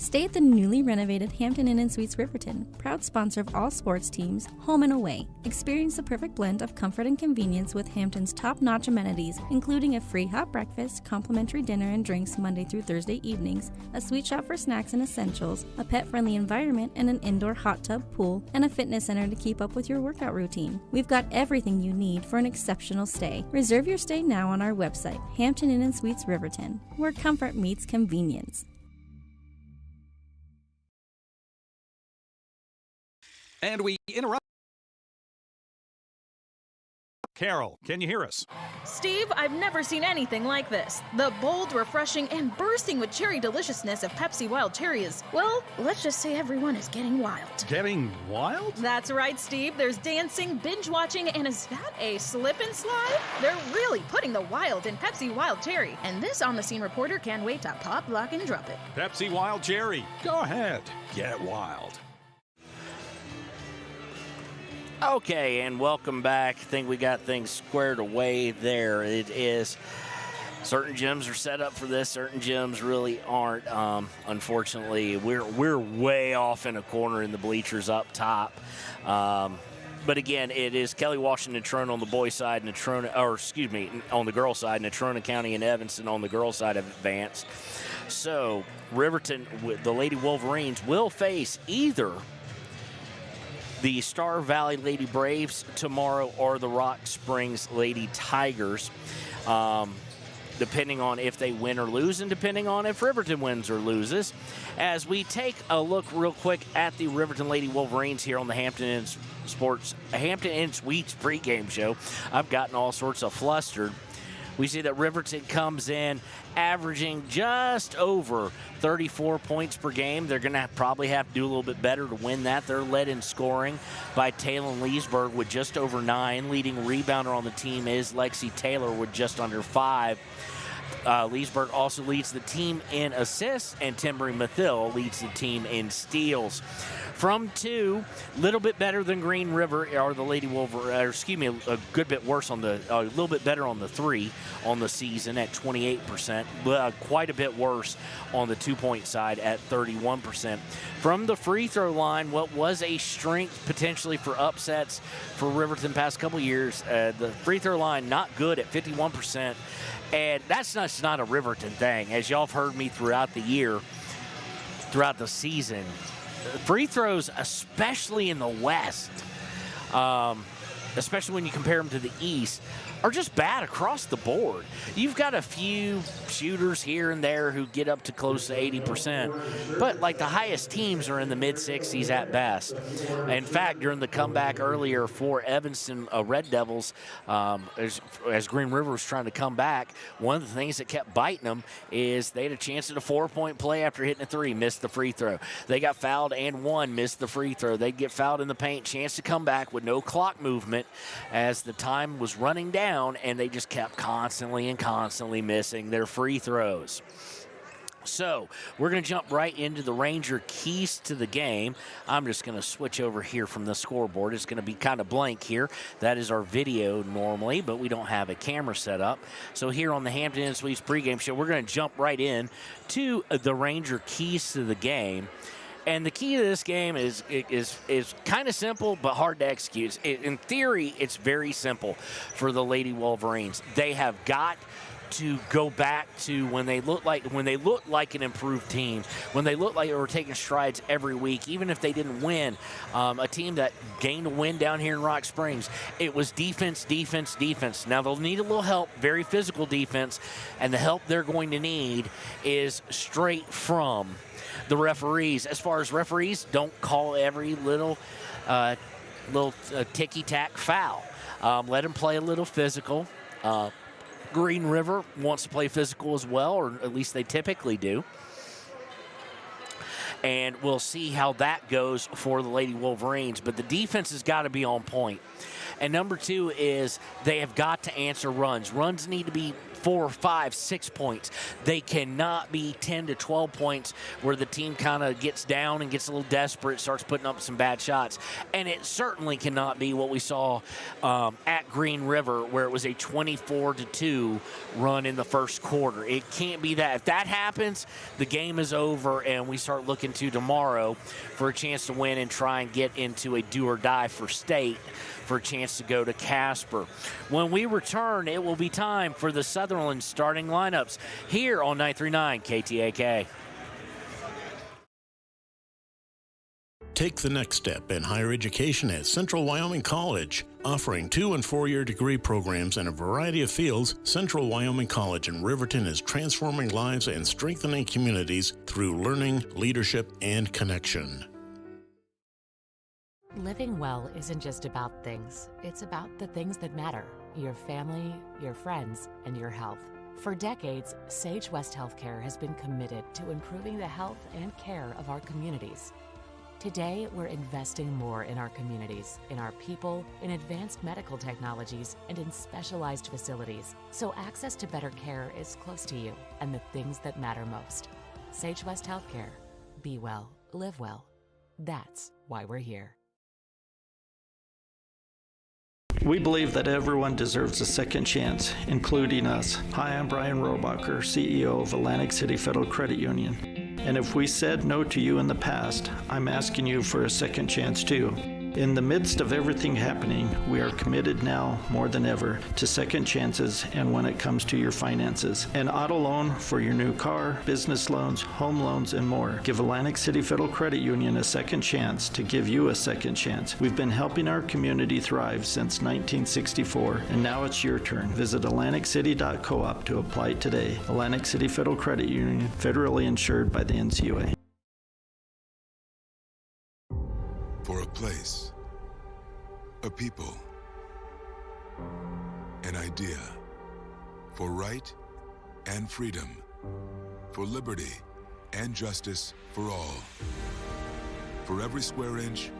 Stay at the newly renovated Hampton Inn & Suites Riverton, proud sponsor of all sports teams, home and away. Experience the perfect blend of comfort and convenience with Hampton's top-notch amenities, including a free hot breakfast, complimentary dinner and drinks Monday through Thursday evenings, a sweet shop for snacks and essentials, a pet-friendly environment and an indoor hot tub pool, and a fitness center to keep up with your workout routine. We've got everything you need for an exceptional stay. Reserve your stay now on our website, Hampton Inn & Suites Riverton, where comfort meets convenience. And we interrupt. Carol, can you hear us? Steve, I've never seen anything like this. The bold, refreshing, and bursting with cherry deliciousness of Pepsi Wild Cherry is, well, let's just say everyone is getting wild. Getting wild? That's right, Steve. There's dancing, binge-watching, and is that a slip and slide? They're really putting the wild in Pepsi Wild Cherry. And this on-the-scene reporter can't wait to pop, lock, and drop it. Pepsi Wild Cherry. Go ahead. Get wild. Okay, and welcome back. I think we got things squared away there. It is certain gyms are set up for this, certain gyms really aren't. Unfortunately, we're way off in a corner in the bleachers up top. But again, it is Kelly Washington Natrona on the boys' side, on the girls' side, Natrona County and Evanston on the girls' side have advanced. So Riverton, the Lady Wolverines, will face either the Star Valley Lady Braves tomorrow or the Rock Springs Lady Tigers, depending on if they win or lose and depending on if Riverton wins or loses. As we take a look real quick at the Riverton Lady Wolverines here on the Hampton Inn Suites pregame show, I've gotten all sorts of flustered. We see that Riverton comes in averaging just over 34 points per game. They're going to probably have to do a little bit better to win that. They're led in scoring by Taylor Leesburg with just over 9. Leading rebounder on the team is Lexi Taylor with just under 5. Leesburg also leads the team in assists, and Timbry Mathill leads the team in steals. From 2, a little bit better than Green River are the Lady Wolverines, a good bit worse a little bit better on the 3 on the season at 28%, quite a bit worse on the 2-point side at 31%. From the free throw line, what was a strength potentially for upsets for Riverton past couple years, the free throw line not good at 51%. And that's not a Riverton thing. As y'all have heard me throughout the year, throughout the season, free throws, especially in the West, especially when you compare them to the East, are just bad across the board. You've got a few shooters here and there who get up to close to 80%, but like the highest teams are in the mid-60s at best. In fact, during the comeback earlier for Evanston Red Devils, as Green River was trying to come back, one of the things that kept biting them is they had a chance at a 4-point play after hitting a 3, missed the free throw. They got fouled and won, missed the free throw. They'd get fouled in the paint, chance to come back with no clock movement as the time was running down, and they just kept constantly missing their free throws. So we're going to jump right into the Ranger keys to the game. I'm just going to switch over here from the scoreboard. It's going to be kind of blank here. That is our video normally, but we don't have a camera set up. So here on the Hampton Inn Suites pregame show, we're going to jump right in to the Ranger keys to the game. And the key to this game is kind of simple but hard to execute. In theory, it's very simple for the Lady Wolverines. They have got to go back to when they look like an improved team, when they look like they were taking strides every week, even if they didn't win. A team that gained a win down here in Rock Springs, it was defense. Now they'll need a little help, very physical defense, and the help they're going to need is straight from the referees. As far as referees, don't call every little ticky-tack foul. Let them play a little physical. Green River wants to play physical as well, or at least they typically do. And we'll see how that goes for the Lady Wolverines. But the defense has got to be on point. And number 2 is they have got to answer runs. Runs need to be 4, 5, 6 points. They cannot be 10 to 12 points where the team kind of gets down and gets a little desperate, starts putting up some bad shots. And it certainly cannot be what we saw at Green River, where it was a 24-2 run in the first quarter. It can't be that. If that happens, the game is over, and we start looking to tomorrow for a chance to win and try and get into a do-or-die for state for a chance to go to Casper. When we return, it will be time for the Sutherland starting lineups here on 939 KTAK. Take the next step in higher education at Central Wyoming College. Offering 2- and 4-year degree programs in a variety of fields, Central Wyoming College in Riverton is transforming lives and strengthening communities through learning, leadership, and connection. Living well isn't just about things. It's about the things that matter. Your family, your friends, and your health. For decades, Sage West Healthcare has been committed to improving the health and care of our communities. Today, we're investing more in our communities, in our people, in advanced medical technologies, and in specialized facilities, so access to better care is close to you and the things that matter most. Sage West Healthcare. Be well, live well. That's why we're here. We believe that everyone deserves a second chance, including us. Hi, I'm Brian Robacher, CEO of Atlantic City Federal Credit Union. And if we said no to you in the past, I'm asking you for a second chance too. In the midst of everything happening, we are committed now more than ever to second chances and when it comes to your finances. An auto loan for your new car, business loans, home loans, and more. Give Atlantic City Federal Credit Union a second chance to give you a second chance. We've been helping our community thrive since 1964, and now it's your turn. Visit AtlanticCity.coop to apply today. Atlantic City Federal Credit Union, federally insured by the NCUA. For a place, a people, an idea, for right and freedom, for liberty and justice for all. For every square inch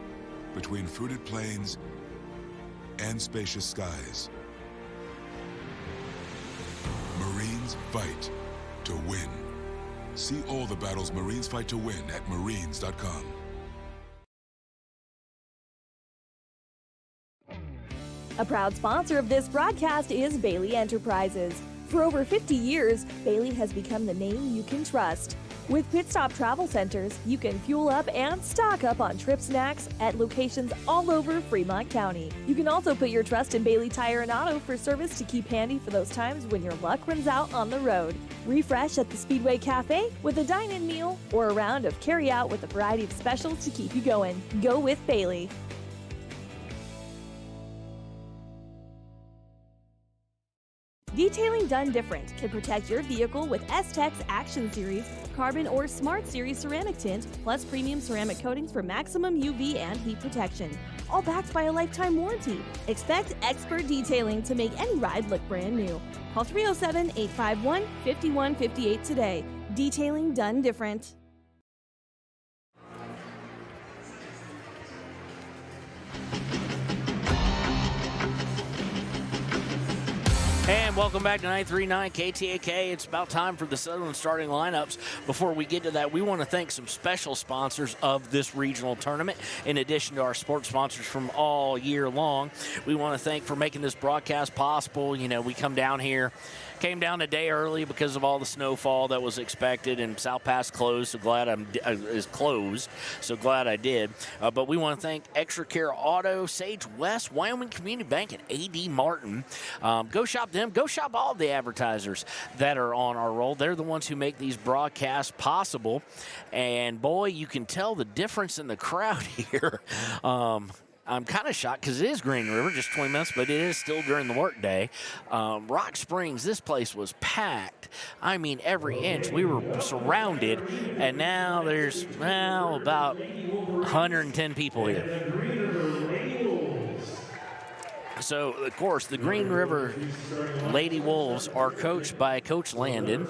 between fruited plains and spacious skies. Marines fight to win. See all the battles Marines fight to win at marines.com. A proud sponsor of this broadcast is Bailey Enterprises. For over 50 years, Bailey has become the name you can trust. With Pit Stop Travel Centers, you can fuel up and stock up on trip snacks at locations all over Fremont County. You can also put your trust in Bailey Tire and Auto for service to keep handy for those times when your luck runs out on the road. Refresh at the Speedway Cafe with a dine-in meal or a round of carry-out with a variety of specials to keep you going. Go with Bailey. Detailing done different can protect your vehicle with S-Tech's Action Series, Carbon or Smart Series ceramic tint, plus premium ceramic coatings for maximum UV and heat protection. All backed by a lifetime warranty. Expect expert detailing to make any ride look brand new. Call 307-851-5158 today. Detailing done different. And welcome back to 939 KTAK. It's about time for the Sutherland starting lineups. Before we get to that, we want to thank some special sponsors of this regional tournament. In addition to our sports sponsors from all year long, we want to thank for making this broadcast possible. You know, we came down a day early because of all the snowfall that was expected, and South Pass closed. So glad is closed. So glad I did. But we want to thank Extra Care Auto, Sage West, Wyoming Community Bank, and A.D. Martin. Go shop them. Go shop all the advertisers that are on our roll. They're the ones who make these broadcasts possible. And boy, you can tell the difference in the crowd here. I'm kind of shocked because it is Green River, just 20 minutes, but it is still during the workday. Rock Springs, this place was packed. I mean, every inch. We were surrounded, and now there's about 110 people here. So, of course, the Green River Lady Wolves are coached by Coach Landon.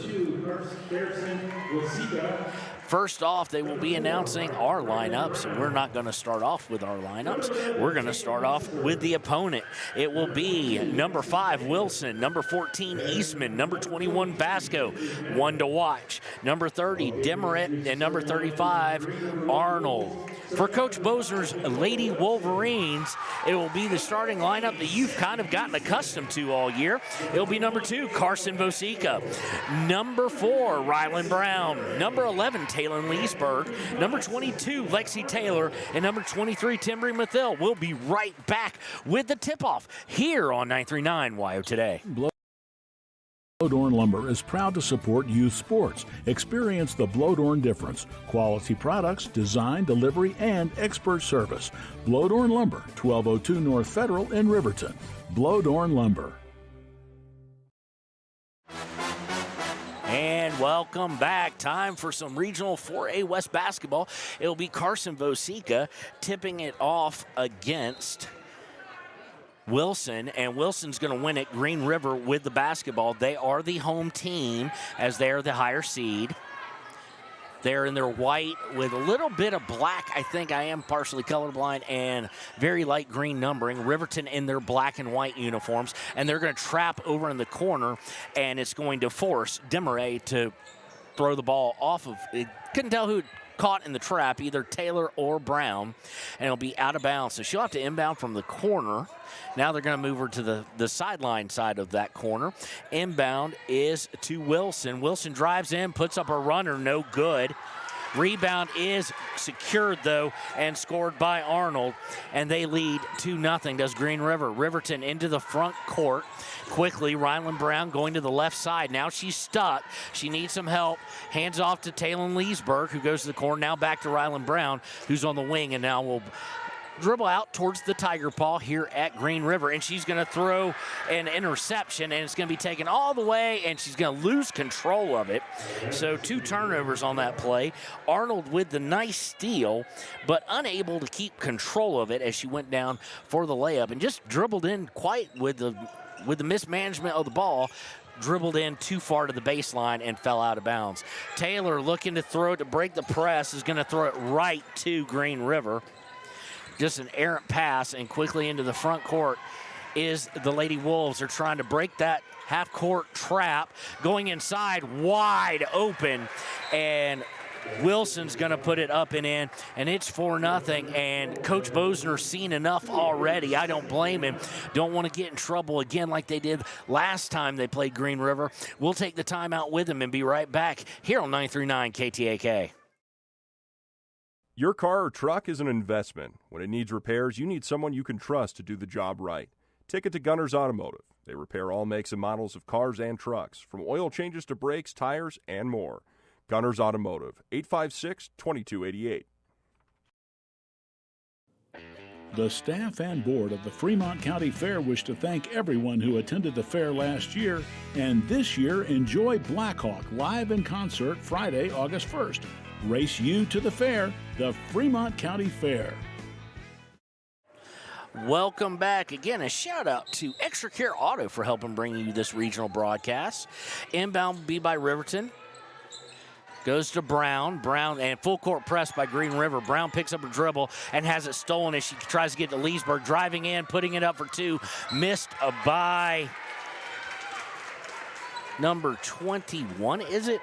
First off, they will be announcing our lineups. We're not going to start off with our lineups. We're going to start off with the opponent. It will be number 5, Wilson, number 14, Eastman, number 21, Vasco, one to watch, number 30, Demerit, and number 35, Arnold. For Coach Bosner's Lady Wolverines, it will be the starting lineup that you've kind of gotten accustomed to all year. It will be number 2, Carson Vosica, number 4, Rylan Brown, number 11, Taylor Leesburg, number 22, Lexi Taylor, and number 23, Timbry Mathill. We'll be right back with the tip-off here on 939 WYO Today. Blodorn Lumber is proud to support youth sports. Experience the Blodorn difference. Quality products, design, delivery, and expert service. Blodorn Lumber, 1202 North Federal in Riverton. Blodorn Lumber. And welcome back. Time for some regional 4A West basketball. It'll be Carson Vosica tipping it off against Wilson, and Wilson's going to win at Green River with the basketball. They are the home team as they're the higher seed. They're in their white with a little bit of black. I think I am partially colorblind, and very light green numbering. Riverton in their black and white uniforms, and they're going to trap over in the corner, and it's going to force Demeray to throw the ball off of it. Couldn't tell who caught in the trap, either Taylor or Brown, and it'll be out of bounds. So she'll have to inbound from the corner. Now they're going to move her to the sideline side of that corner. Inbound is to Wilson. Wilson drives in, puts up a runner, no good. Rebound is secured, though, and scored by Arnold, and they lead 2-0. Does Green River. Riverton into the front court. Quickly, Rylan Brown going to the left side. Now she's stuck. She needs some help. Hands off to Taylor Leesburg, who goes to the corner. Now back to Rylan Brown, who's on the wing, and now will dribble out towards the Tiger Paw here at Green River, and she's going to throw an interception, and it's going to be taken all the way, and she's going to lose control of it. So 2 turnovers on that play. Arnold with the nice steal, but unable to keep control of it as she went down for the layup and just dribbled in quite with the mismanagement of the ball. Dribbled in too far to the baseline and fell out of bounds. Taylor looking to throw it to break the press is going to throw it right to Green River. Just an errant pass, and quickly into the front court is the Lady Wolves. They're trying to break that half-court trap, going inside wide open, and Wilson's going to put it up and in, and it's 4-0, and Coach Bosner's seen enough already. I don't blame him. Don't want to get in trouble again like they did last time they played Green River. We'll take the timeout with him and be right back here on 939 KTAK. Your car or truck is an investment. When it needs repairs, you need someone you can trust to do the job right. Take it to Gunners Automotive. They repair all makes and models of cars and trucks, from oil changes to brakes, tires, and more. Gunners Automotive, 856-2288. The staff and board of the Fremont County Fair wish to thank everyone who attended the fair last year, and this year enjoy Blackhawk live in concert Friday, August 1st. Race you to the fair, the Fremont County Fair. Welcome back. Again, a shout out to Extra Care Auto for helping bring you this regional broadcast. Inbound will be by Riverton. Goes to Brown. Brown and full court press by Green River. Brown picks up a dribble and has it stolen as she tries to get to Leesburg. Driving in, putting it up for 2. Missed by number 21, is it?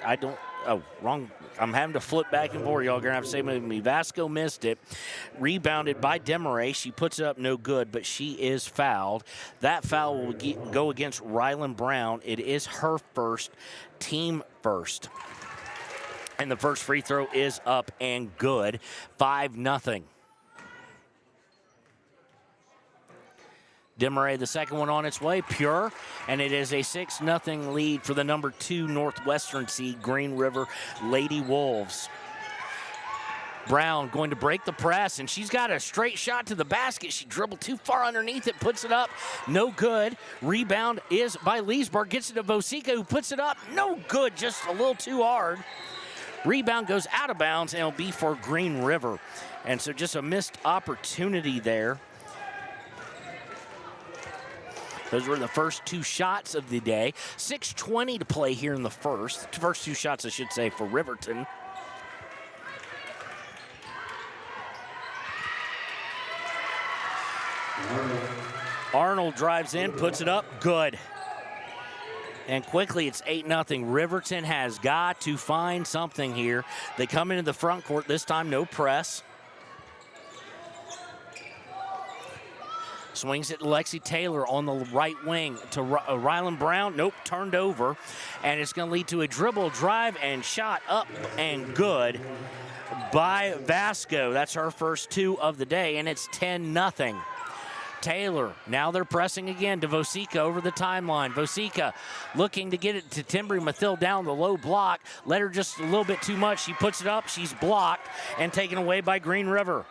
Oh, wrong. I'm having to flip back and forth. Y'all are going to have to say with me. Vasco missed it. Rebounded by Demeray. She puts it up no good, but she is fouled. That foul will go against Rylan Brown. It is her first, team first. And the first free throw is up and good. 5-0. Demeray, the second one on its way, pure, and it is a 6-0 lead for the number 2 Northwestern seed, Green River Lady Wolves. Brown going to break the press, and she's got a straight shot to the basket. She dribbled too far underneath it, puts it up, no good. Rebound is by Leesburg, gets it to Vosica, who puts it up, no good, just a little too hard. Rebound goes out of bounds, and it'll be for Green River. And so just a missed opportunity there. Those were the first 2 shots of the day. 6:20 to play here in the first. First 2 shots, I should say, for Riverton. Arnold drives in, puts it up, good. And quickly, it's 8-0. Riverton has got to find something here. They come into the front court, this time no press. Swings it to Lexi Taylor on the right wing to Rylan Brown. Nope, turned over. And it's going to lead to a dribble, drive, and shot up and good by Vasco. That's her first 2 of the day, and it's 10-0. Taylor, now they're pressing again to Vosica over the timeline. Vosica looking to get it to Timbri Mathil down the low block. Let her just a little bit too much. She puts it up. She's blocked and taken away by Green River.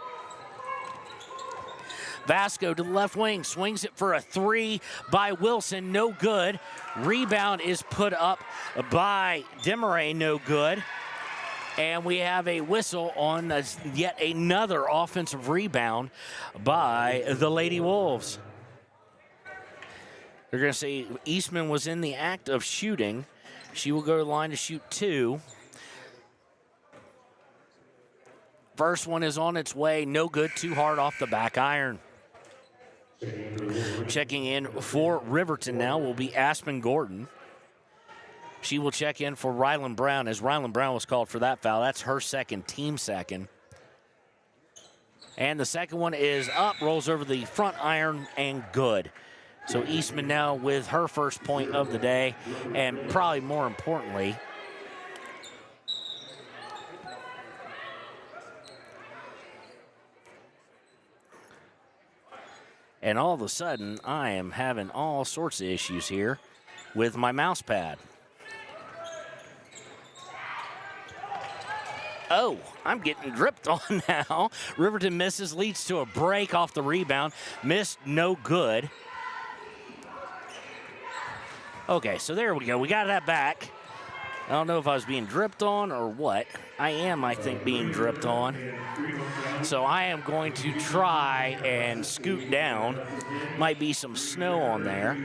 Vasco to the left wing, swings it for a 3 by Wilson, no good. Rebound is put up by Desmarais, no good. And we have a whistle on yet another offensive rebound by the Lady Wolves. They're going to say Eastman was in the act of shooting. She will go to the line to shoot 2. First one is on its way, no good, too hard off the back iron. Checking in for Riverton now will be Aspen Gordon. She will check in for Rylan Brown, as Rylan Brown was called for that foul. That's her second, team second. And the second one is up, rolls over the front iron, and good. So Eastman now with her first point of the day, and probably more importantly, and all of a sudden, I am having all sorts of issues here with my mouse pad. Oh, I'm getting dripped on now. Riverton misses, leads to a break off the rebound. Missed, no good. Okay, so there we go. We got that back. I don't know if I was being dripped on or what. I am, I think, being dripped on. So I am going to try and scoot down. Might be some snow on there.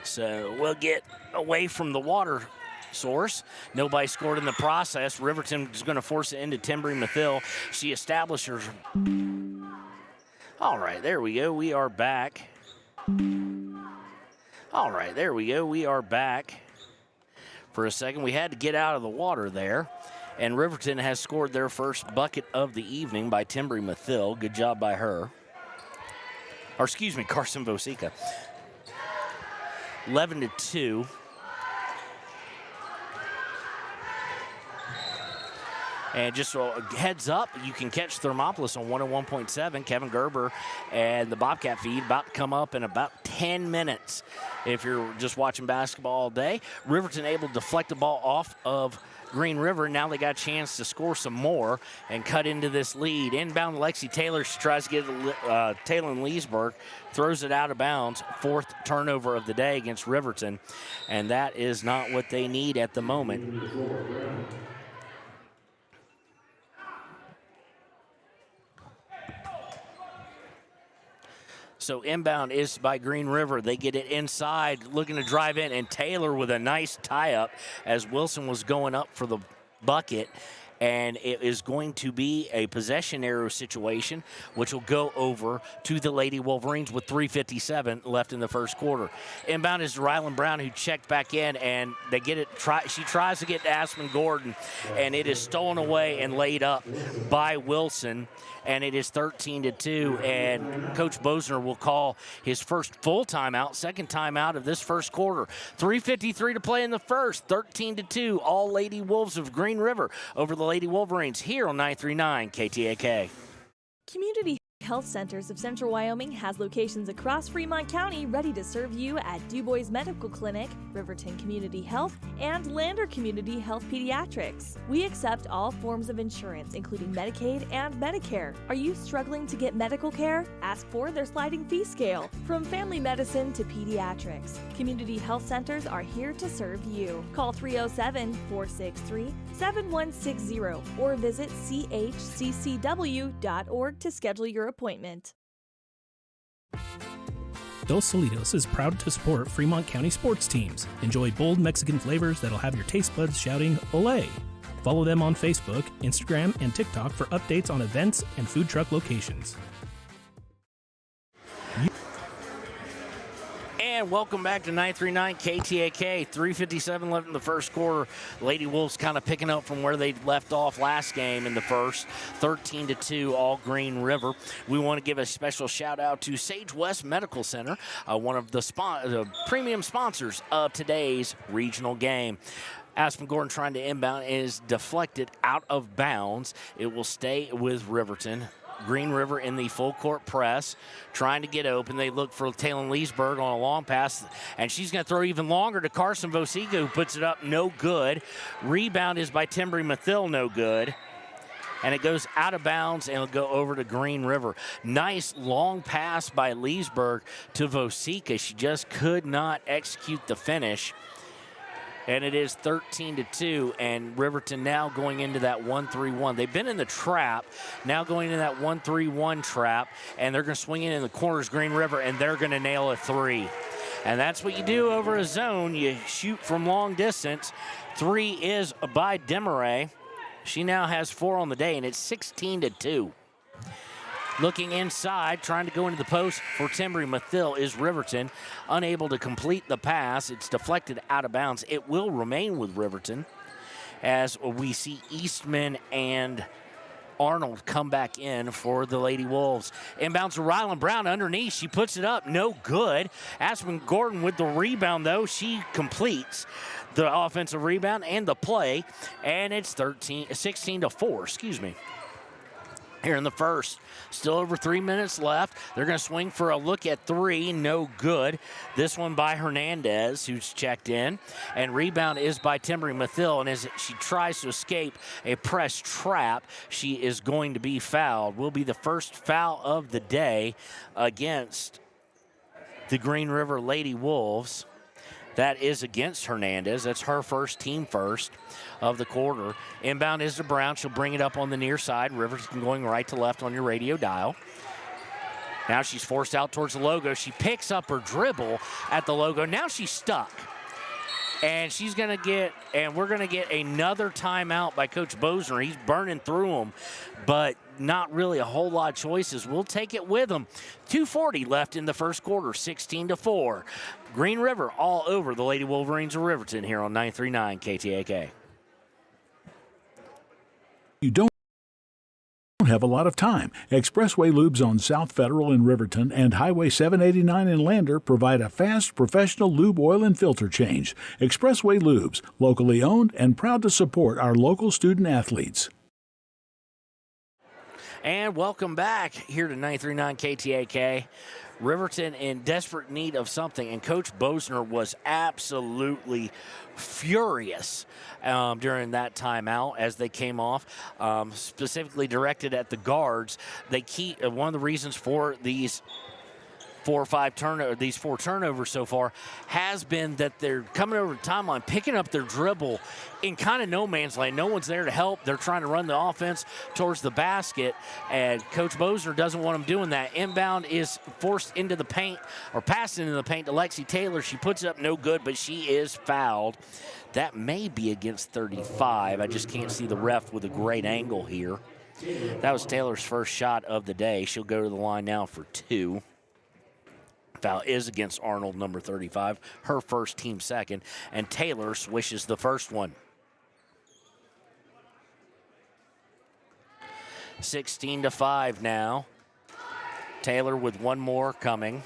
So we'll get away from the water source. Nobody scored in the process. Riverton is going to force it into Timbri Mathil. She establishes. All right, there we go. We are back. All right, there we go. We are back. For a second, we had to get out of the water there. And Riverton has scored their first bucket of the evening by Timbri Mathil. Good job by her. Or excuse me, Carson Vosica. 11-2. And just a heads up, you can catch Thermopolis on 101.7. Kevin Gerber and the Bobcat feed about to come up in about 10 minutes. If you're just watching basketball all day, Riverton able to deflect the ball off of Green River. Now they got a chance to score some more and cut into this lead. Inbound Lexi Taylor. She tries to get Taylor Leesburg, throws it out of bounds. 4th turnover of the day against Riverton, and that is not what they need at the moment. So inbound is by Green River. They get it inside, looking to drive in, and Taylor with a nice tie-up as Wilson was going up for the bucket. And it is going to be a possession arrow situation, which will go over to the Lady Wolverines with 3:57 left in the first quarter. Inbound is Rylan Brown, who checked back in, and they get it. She tries to get to Aspen Gordon, and it is stolen away and laid up by Wilson. And it is 13-2, and Coach Bosner will call his first full timeout, second timeout of this first quarter. 3:53 to play in the first, 13-2, all Lady Wolves of Green River over the Lady Wolverines here on 939 KTAK. Community Health Centers of Central Wyoming has locations across Fremont County ready to serve you at DuBois Medical Clinic, Riverton Community Health, and Lander Community Health Pediatrics. We accept all forms of insurance, including Medicaid and Medicare. Are you struggling to get medical care? Ask for their sliding fee scale. From family medicine to pediatrics, Community Health Centers are here to serve you. Call 307-463-7160 or visit chccw.org to schedule your appointment. Dos Solitos is proud to support Fremont County sports teams. Enjoy bold Mexican flavors that'll have your taste buds shouting, "Olé!" Follow them on Facebook, Instagram, and TikTok for updates on events and food truck locations. And welcome back to 939 KTAK. 3:57 left in the first quarter. Lady Wolves kind of picking up from where they left off last game in the first. 13-2, all Green River. We want to give a special shout out to Sage West Medical Center, one of the premium sponsors of today's regional game. Aspen Gordon trying to inbound is deflected out of bounds. It will stay with Riverton. Green River in the full court press, trying to get open. They look for Taylor Leesburg on a long pass, and she's going to throw even longer to Carson Vosica, who puts it up, no good. Rebound is by Timbri Mathil, no good. And it goes out of bounds, and it'll go over to Green River. Nice long pass by Leesburg to Vosica. She just could not execute the finish. And it is 13-2, and Riverton now going into that 1-3-1. They've been in the trap, now going into that 1-3-1 trap, and they're going to swing it in the corners, Green River, and they're going to nail a three. And that's what you do over a zone. You shoot from long distance. Three is by Demaray. She now has 4 on the day, and it's 16-2. Looking inside, trying to go into the post for Timbri Mathil is Riverton. Unable to complete the pass. It's deflected out of bounds. It will remain with Riverton as we see Eastman and Arnold come back in for the Lady Wolves. Inbounds to Ryland Brown underneath. She puts it up. No good. Aspen Gordon with the rebound, though. She completes the offensive rebound and the play. And it's 16-4, excuse me. Here in the first. Still over 3 minutes left. They're going to swing for a look at three. No good. This one by Hernandez, who's checked in. And rebound is by Timbri Mathil. And as she tries to escape a press trap, she is going to be fouled. Will be the first foul of the day against the Green River Lady Wolves. That is against Hernandez. That's her first, team first of the quarter. Inbound is to Brown. She'll bring it up on the near side. Riverton going right to left on your radio dial. Now she's forced out towards the logo. She picks up her dribble at the logo. Now she's stuck. And she's going to get, and we're going to get another timeout by Coach Bosner. He's burning through them, but not really a whole lot of choices. We'll take it with them. 2:40 left in the first quarter, 16-4. Green River all over the Lady Wolverines of Riverton here on 939 KTAK. You don't have a lot of time. Expressway Lubes on South Federal in Riverton and Highway 789 in Lander provide a fast, professional lube oil and filter change. Expressway Lubes, locally owned and proud to support our local student athletes. And welcome back here to 939 KTAK. Riverton in desperate need of something, and Coach Bosner was absolutely furious during that timeout as they came off, specifically directed at the guards. One of the reasons for these four turnovers so far has been that they're coming over the timeline, picking up their dribble in kind of no man's land. No one's there to help. They're trying to run the offense towards the basket, and Coach Bosner doesn't want them doing that. Inbound is forced into the paint, or passed into the paint to Lexi Taylor. She puts it up, no good, but she is fouled. That may be against 35. I just can't see the ref with a great angle here. That was Taylor's first shot of the day. She'll go to the line now for 2. Foul is against Arnold, number 35, her first, team second, and Taylor swishes the first one. 16-5 now. Taylor with one more coming.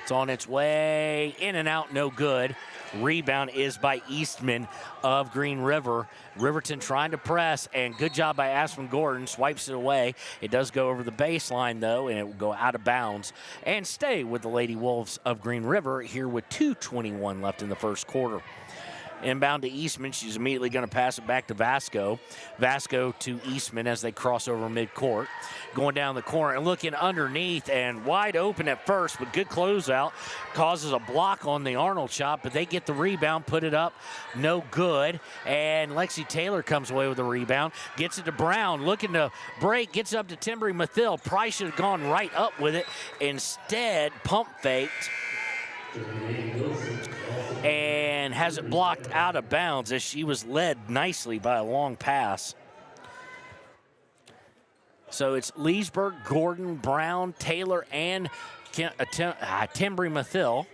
It's on its way, in and out, no good. Rebound is by Eastman of Green River. Riverton trying to press, and good job by Aspen Gordon. Swipes it away. It does go over the baseline, though, and it will go out of bounds and stay with the Lady Wolves of Green River here with 2:21 left in the first quarter. Inbound to Eastman. She's immediately going to pass it back to Vasco. Vasco to Eastman as they cross over midcourt. Going down the corner and looking underneath, and wide open at first, but good closeout. Causes a block on the Arnold shot, but they get the rebound, put it up, no good. And Lexi Taylor comes away with the rebound. Gets it to Brown, looking to break, gets up to Timbri Mathil. Price should have gone right up with it. Instead, pump faked. And and has it blocked out of bounds as she was led nicely by a long pass. So it's Leesburg, Gordon, Brown, Taylor, and Timbry Mathil.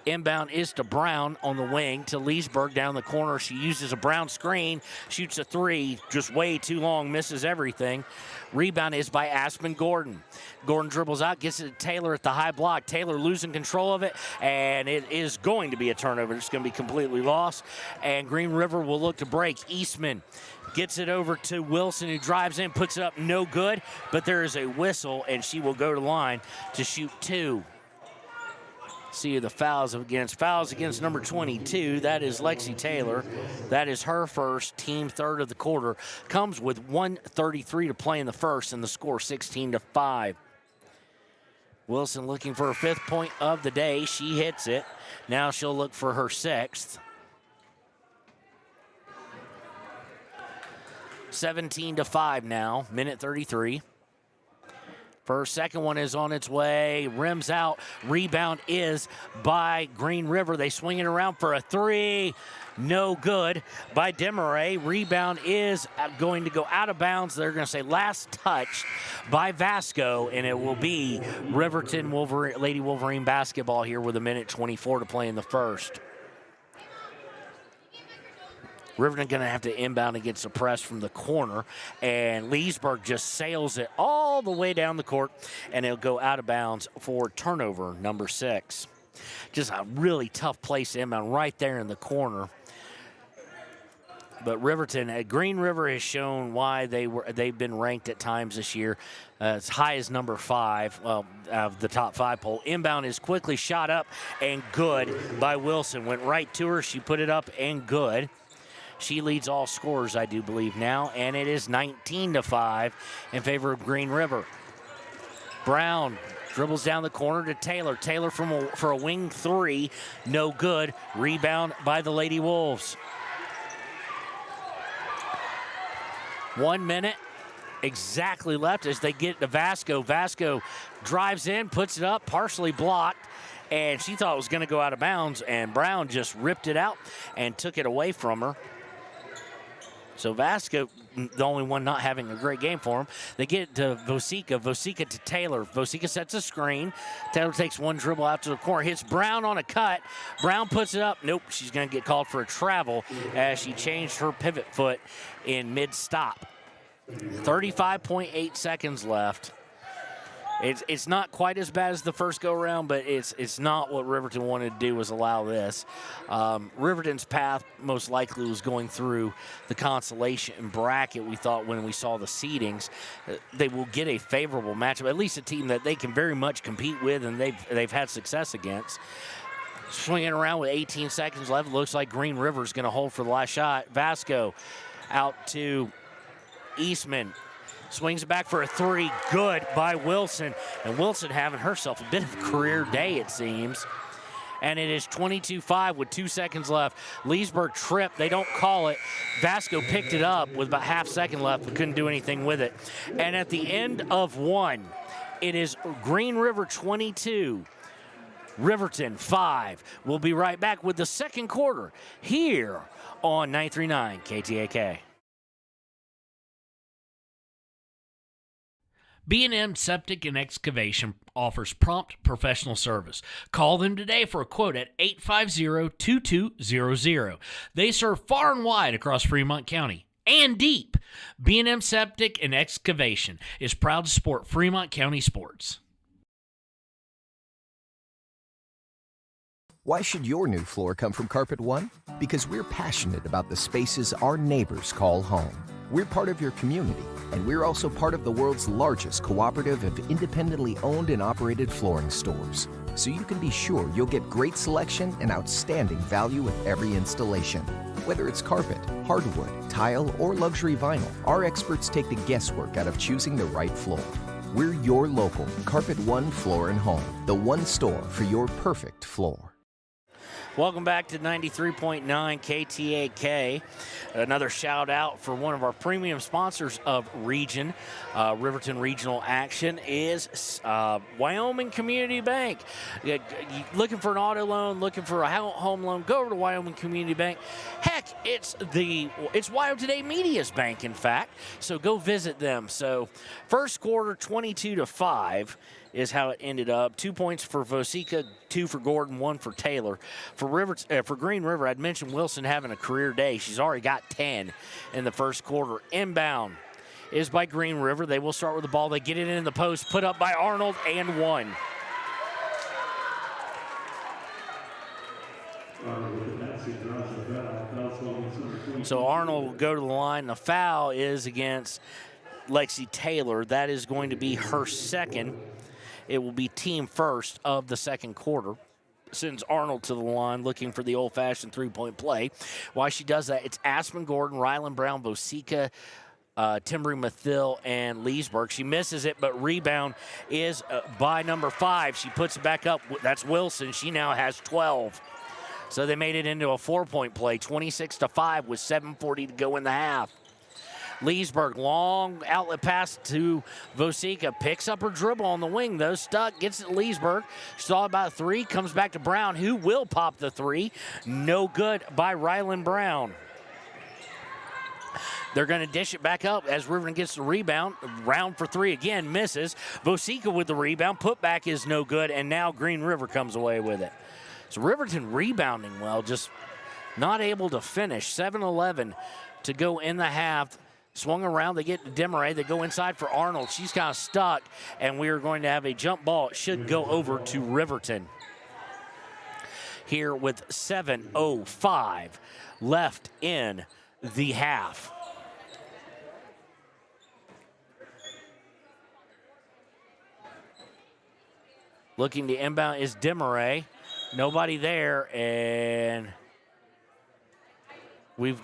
Inbound is to Brown on the wing to Leesburg down the corner. She uses a Brown screen, shoots a three, just way too long, misses everything. Rebound is by Aspen Gordon. Gordon dribbles out, gets it to Taylor at the high block. Taylor losing control of it, and it is going to be a turnover. It's going to be completely lost, and Green River will look to break. Eastman gets it over to Wilson, who drives in, puts it up, no good, but there is a whistle, and she will go to line to shoot two. See the fouls against number 22. That is Lexi Taylor. That is her first, team third of the quarter. Comes with 1:33 to play in the first, and the score 16-5. Wilson looking for her 5th point of the day. She hits it. Now she'll look for her 6th. 17-5 now, minute 33. Her second one is on its way, rims out, rebound is by Green River. They swing it around for a three, no good by Desmarais. Rebound is going to go out of bounds. They're going to say last touched by Vasco, and it will be Riverton Lady Wolverine basketball here with 1:24 to play in the first. Riverton going to have to inbound and get suppressed from the corner, and Leesburg just sails it all the way down the court, and it'll go out of bounds for turnover number 6. Just a really tough place to inbound right there in the corner. But Riverton, Green River has shown why they've been ranked at times this year as high as number 5 of the top 5 poll. Inbound is quickly shot up and good by Wilson. Went right to her. She put it up and good. She leads all scorers, I do believe now, and it is 19-5 in favor of Green River. Brown dribbles down the corner to Taylor. Taylor for a wing three, no good. Rebound by the Lady Wolves. 1 minute exactly left as they get to Vasco. Vasco drives in, puts it up, partially blocked, and she thought it was going to go out of bounds, and Brown just ripped it out and took it away from her. So Vasco, the only one not having a great game for him. They get it to Vosica. Vosica to Taylor. Vosica sets a screen. Taylor takes one dribble out to the corner. Hits Brown on a cut. Brown puts it up. Nope, she's going to get called for a travel as she changed her pivot foot in mid-stop. 35.8 seconds left. It's not quite as bad as the first go-around, but it's not what Riverton wanted to do was allow this. Riverton's path most likely was going through the consolation bracket, we thought, when we saw the seedings. They will get a favorable matchup, at least a team that they can very much compete with and they've had success against. Swinging around with 18 seconds left. Looks like Green River's going to hold for the last shot. Vasco out to Eastman. Swings it back for a three, good by Wilson. And Wilson having herself a bit of a career day, it seems. And it is 22-5 with 2 seconds left. Leesburg tripped, they don't call it. Vasco picked it up with about half second left, but couldn't do anything with it. And at the end of one, it is Green River 22, Riverton 5. We'll be right back with the second quarter here on 93.9 KTAK. B&M Septic and Excavation offers prompt professional service. Call them today for a quote at 850-2200. They serve far and wide across Fremont County and deep. B&M Septic and Excavation is proud to support Fremont County sports. Why should your new floor come from Carpet One? Because we're passionate about the spaces our neighbors call home. We're part of your community, and we're also part of the world's largest cooperative of independently owned and operated flooring stores. So you can be sure you'll get great selection and outstanding value with every installation. Whether it's carpet, hardwood, tile, or luxury vinyl, our experts take the guesswork out of choosing the right floor. We're your local Carpet One Floor and Home, the one store for your perfect floor. Welcome back to 93.9 KTAK. Another shout out for one of our premium sponsors of Region, Riverton Regional Action, is Wyoming Community Bank. Looking for an auto loan, looking for a home loan, go over to Wyoming Community Bank. Heck, it's Wyo Today Media's bank, in fact. So go visit them. So first quarter, 22-5. Is how it ended up. 2 points for Vosica, 2 for Gordon, 1 for Taylor. For Green River, I'd mentioned Wilson having a career day. She's already got 10 in the first quarter. Inbound is by Green River. They will start with the ball. They get it in the post, put up by Arnold, and 1. So Arnold will go to the line. The foul is against Lexi Taylor. That is going to be her second. It will be team first of the second quarter. Sends Arnold to the line looking for the old-fashioned three-point play. While she does that, it's Aspen Gordon, Ryland Brown, Vosica, Timbry Mathil, and Leesburg. She misses it, but rebound is by number 5. She puts it back up. That's Wilson. She now has 12. So they made it into a 4-point play, 26-5 with 7:40 to go in the half. Leesburg, long outlet pass to Vosica. Picks up her dribble on the wing, though. Stuck, gets it to Leesburg. Saw about 3, comes back to Brown, who will pop the 3. No good by Ryland Brown. They're going to dish it back up as Riverton gets the rebound. Round for 3 again, misses. Vosica with the rebound. Putback is no good, and now Green River comes away with it. So Riverton rebounding well, just not able to finish. 7:11 to go in the half. Swung around, they get to Demaray. They go inside for Arnold. She's kind of stuck, and we are going to have a jump ball. It should go over to Riverton. Here with 7:05 left in the half. Looking to inbound is Demaray. Nobody there, and we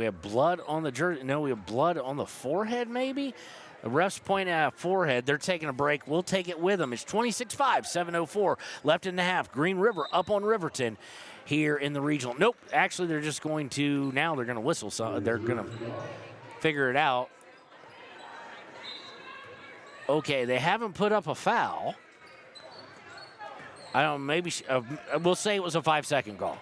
have blood on the jersey. No, we have blood on the forehead, maybe? The refs point at forehead. They're taking a break. We'll take it with them. It's 26-5, 7:04 left in the half. Green River up on Riverton here in the regional. Nope, actually they're just going to, now they're going to whistle. So they're going to figure it out. Okay, they haven't put up a foul. I don't know, maybe, we'll say it was a 5-second call.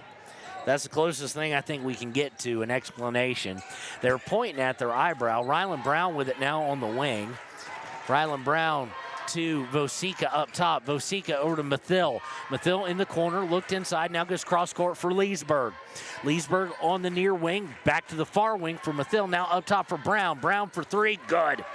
That's the closest thing I think we can get to an explanation. They're pointing at their eyebrow. Ryland Brown with it now on the wing. Ryland Brown to Vosica up top. Vosica over to Mathil. Mathil in the corner, looked inside, now goes cross court for Leesburg. Leesburg on the near wing, back to the far wing for Mathil, now up top for Brown. Brown for 3, good.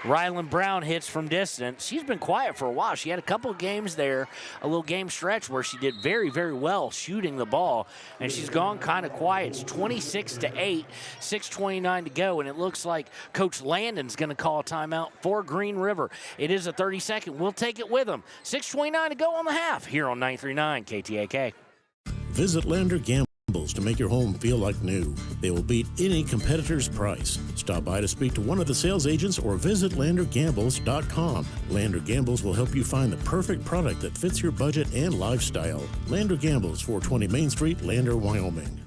Ryland Brown hits from distance. She's been quiet for a while. She had a couple of games there, a little game stretch where she did very, very well shooting the ball, and she's gone kind of quiet. It's 26-8, 6:29 to go, and it looks like Coach Landon's going to call a timeout for Green River. It is a 30-second. We'll take it with them. 6:29 to go on the half here on 93.9 KTAK. Visit Lander Gambles to make your home feel like new. They will beat any competitor's price. Stop by to speak to one of the sales agents or visit LanderGambles.com. Lander Gambles will help you find the perfect product that fits your budget and lifestyle. Lander Gambles, 420 Main Street, Lander, Wyoming.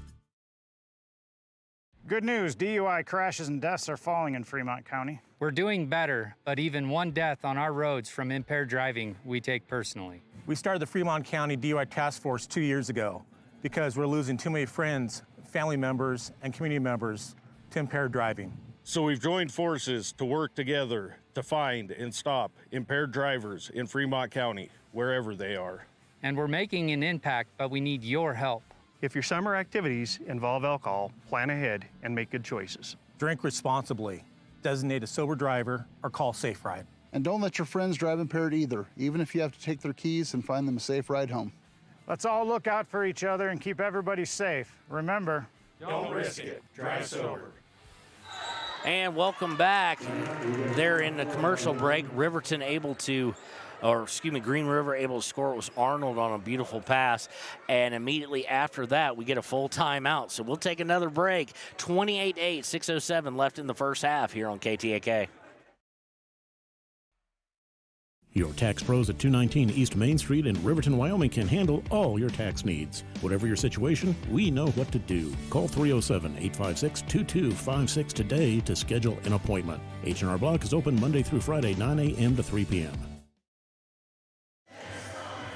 Good news, DUI crashes and deaths are falling in Fremont County. We're doing better, but even one death on our roads from impaired driving, we take personally. We started the Fremont County DUI Task Force 2 years ago because we're losing too many friends, family members, and community members to impaired driving. So we've joined forces to work together to find and stop impaired drivers in Fremont County, wherever they are. And we're making an impact, but we need your help. If your summer activities involve alcohol, plan ahead and make good choices. Drink responsibly, designate a sober driver, or call Safe Ride. And don't let your friends drive impaired either, even if you have to take their keys and find them a safe ride home. Let's all look out for each other and keep everybody safe. Remember, don't risk it. Drive sober. And welcome back. There in the commercial break, Green River able to score. It was Arnold on a beautiful pass. And immediately after that, we get a full timeout. So we'll take another break. 28-8, 6:07 left in the first half here on KTAK. Your tax pros at 219 East Main Street in Riverton, Wyoming can handle all your tax needs. Whatever your situation, we know what to do. Call 307-856-2256 today to schedule an appointment. H&R Block is open Monday through Friday, 9 a.m. to 3 p.m.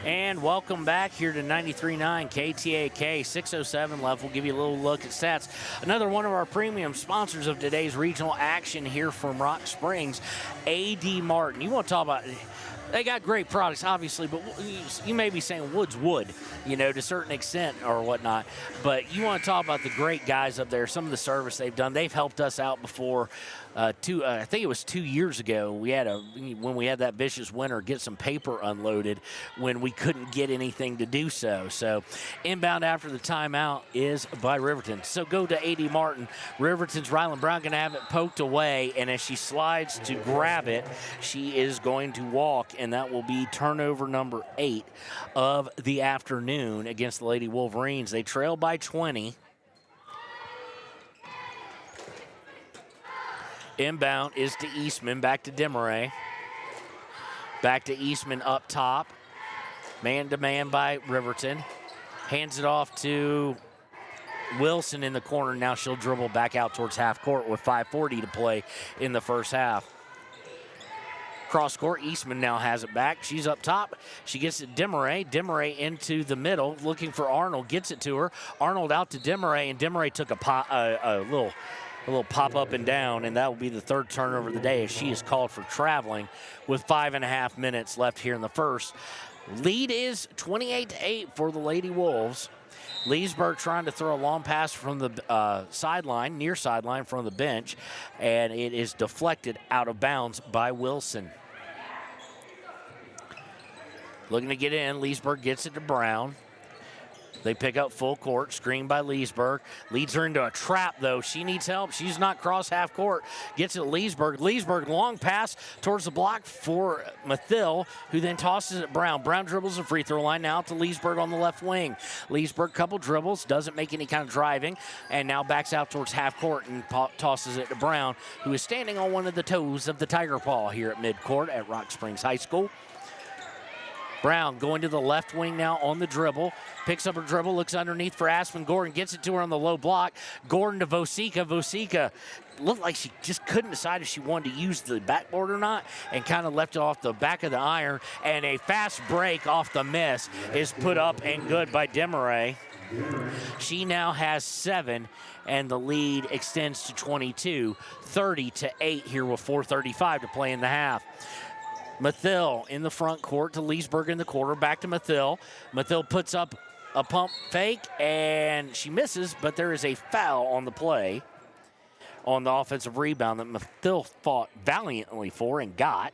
And welcome back here to 93.9 KTAK 607 left. We'll give you a little look at stats. Another one of our premium sponsors of today's regional action here from Rock Springs, A.D. Martin. You want to talk about... They got great products, obviously, but you may be saying wood's wood, to a certain extent or whatnot. But you want to talk about the great guys up there, some of the service they've done. They've helped us out before. I think it was 2 years ago. When we had that vicious winter, get some paper unloaded when we couldn't get anything to do so. So inbound after the timeout is by Riverton. So go to A.D. Martin. Riverton's Ryland Brown going to have it poked away, and as she slides to grab it, she is going to walk, and that will be turnover number 8 of the afternoon against the Lady Wolverines. They trail by 20. Inbound is to Eastman, back to Desmarais. Back to Eastman up top. Man-to-man by Riverton. Hands it off to Wilson in the corner. Now she'll dribble back out towards half court with 5:40 to play in the first half. Cross court, Eastman now has it back. She's up top. She gets it Desmarais. Desmarais into the middle, looking for Arnold. Gets it to her. Arnold out to Desmarais, and Desmarais took a little pop up and down, and that will be the third turnover of the day as she is called for traveling with 5.5 minutes left here in the first. Lead is 28-8 for the Lady Wolves. Leesburg trying to throw a long pass from the near sideline from the bench, and it is deflected out of bounds by Wilson. Looking to get in, Leesburg gets it to Brown. They pick up full court, screen by Leesburg. Leads her into a trap, though. She needs help. She's not cross half court. Gets it to Leesburg. Leesburg, long pass towards the block for Mathill, who then tosses it Brown. Brown dribbles the free throw line now to Leesburg on the left wing. Leesburg, couple dribbles, doesn't make any kind of driving, and now backs out towards half court and tosses it to Brown, who is standing on one of the toes of the Tiger Paw here at midcourt at Rock Springs High School. Brown going to the left wing now on the dribble. Picks up her dribble, looks underneath for Aspen Gordon, gets it to her on the low block. Gordon to Vosica. Vosica looked like she just couldn't decide if she wanted to use the backboard or not, and kind of left it off the back of the iron. And a fast break off the miss is put up and good by Desmarais. She now has 7, and the lead extends to 22, 30-8 here with 4:35 to play in the half. Mathill in the front court to Leesburg in the quarter. Back to Mathill. Mathill puts up a pump fake, and she misses, but there is a foul on the play on the offensive rebound that Mathill fought valiantly for and got.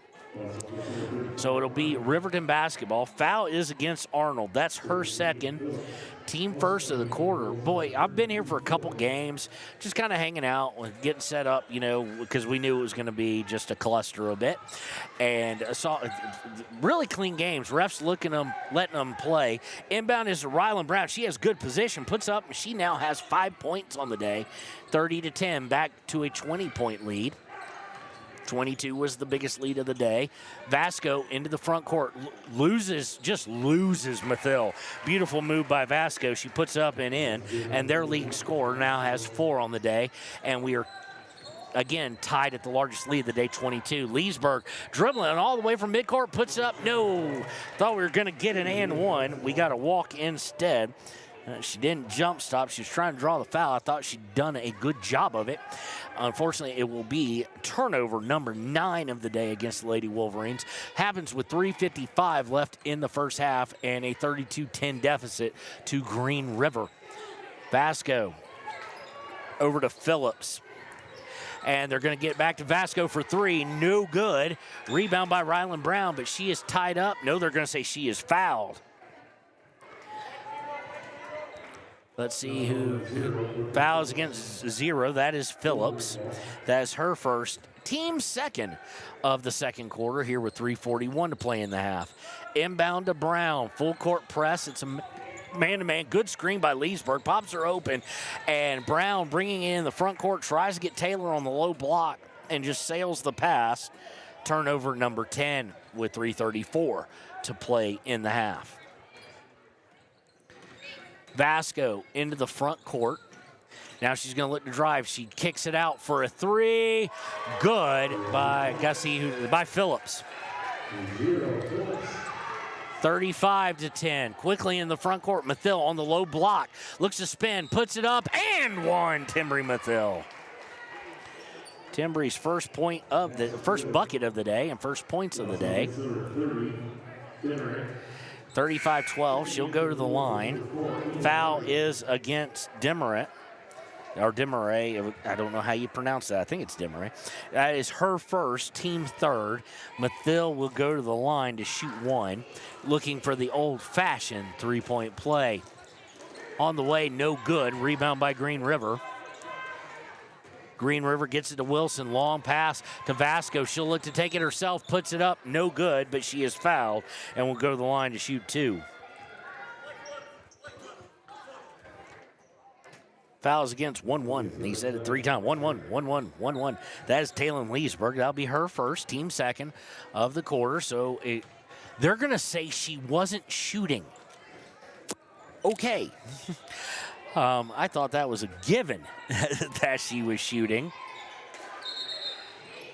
So it'll be Riverton basketball. Foul is against Arnold. That's her second. Team first of the quarter. Boy, I've been here for a couple games, just kind of hanging out, getting set up, because we knew it was going to be just a cluster a bit. And saw really clean games. Refs letting them play. Inbound is Ryland Brown. She has good position, puts up, and she now has 5 points on the day. 30-10, back to a 20-point lead. 22 was the biggest lead of the day. Vasco into the front court, loses Mathill. Beautiful move by Vasco. She puts up and in, and their league scorer now has 4 on the day, and we are again tied at the largest lead of the day, 22. Leesburg dribbling all the way from midcourt, puts up. No, thought we were going to get an and one. We got a walk instead. She didn't jump stop. She was trying to draw the foul. I thought she'd done a good job of it. Unfortunately, it will be turnover number 9 of the day against the Lady Wolverines. Happens with 3:55 left in the first half and a 32-10 deficit to Green River. Vasco over to Phillips. And they're going to get back to Vasco for 3. No good. Rebound by Ryland Brown, but she is tied up. No, they're going to say she is fouled. Let's see who fouls against 0. That is Phillips. That is her first. Team second of the second quarter here with 3:41 to play in the half. Inbound to Brown. Full court press. It's a man-to-man. Good screen by Leesburg. Pops her open. And Brown bringing in the front court. Tries to get Taylor on the low block and just sails the pass turnover number 10 with 3:34 to play in the half. Vasco into the front court. Now she's going to look to drive. She kicks it out for a three. Good by by Phillips. 35-10. Quickly in the front court. Mathill on the low block. Looks to spin. Puts it up. And one. Timbry Mathill. Timbry's first bucket of the day and first points of the day. 35-12. She'll go to the line. Foul is against Demeret. Or Demaray, I don't know how you pronounce that. I think it's Demaray. That is her first, team third. Mathill will go to the line to shoot one, looking for the old-fashioned three-point play. On the way, no good. Rebound by Green River. Green River gets it to Wilson. Long pass to Vasco. She'll look to take it herself, puts it up. No good, but she is fouled and will go to the line to shoot two. Fouls against 1-1. He said it 3 times. 1-1, 1-1, 1-1. That is Taylor Leesburg. That'll be her first, team second of the quarter. So they're going to say she wasn't shooting. Okay. I thought that was a given that she was shooting.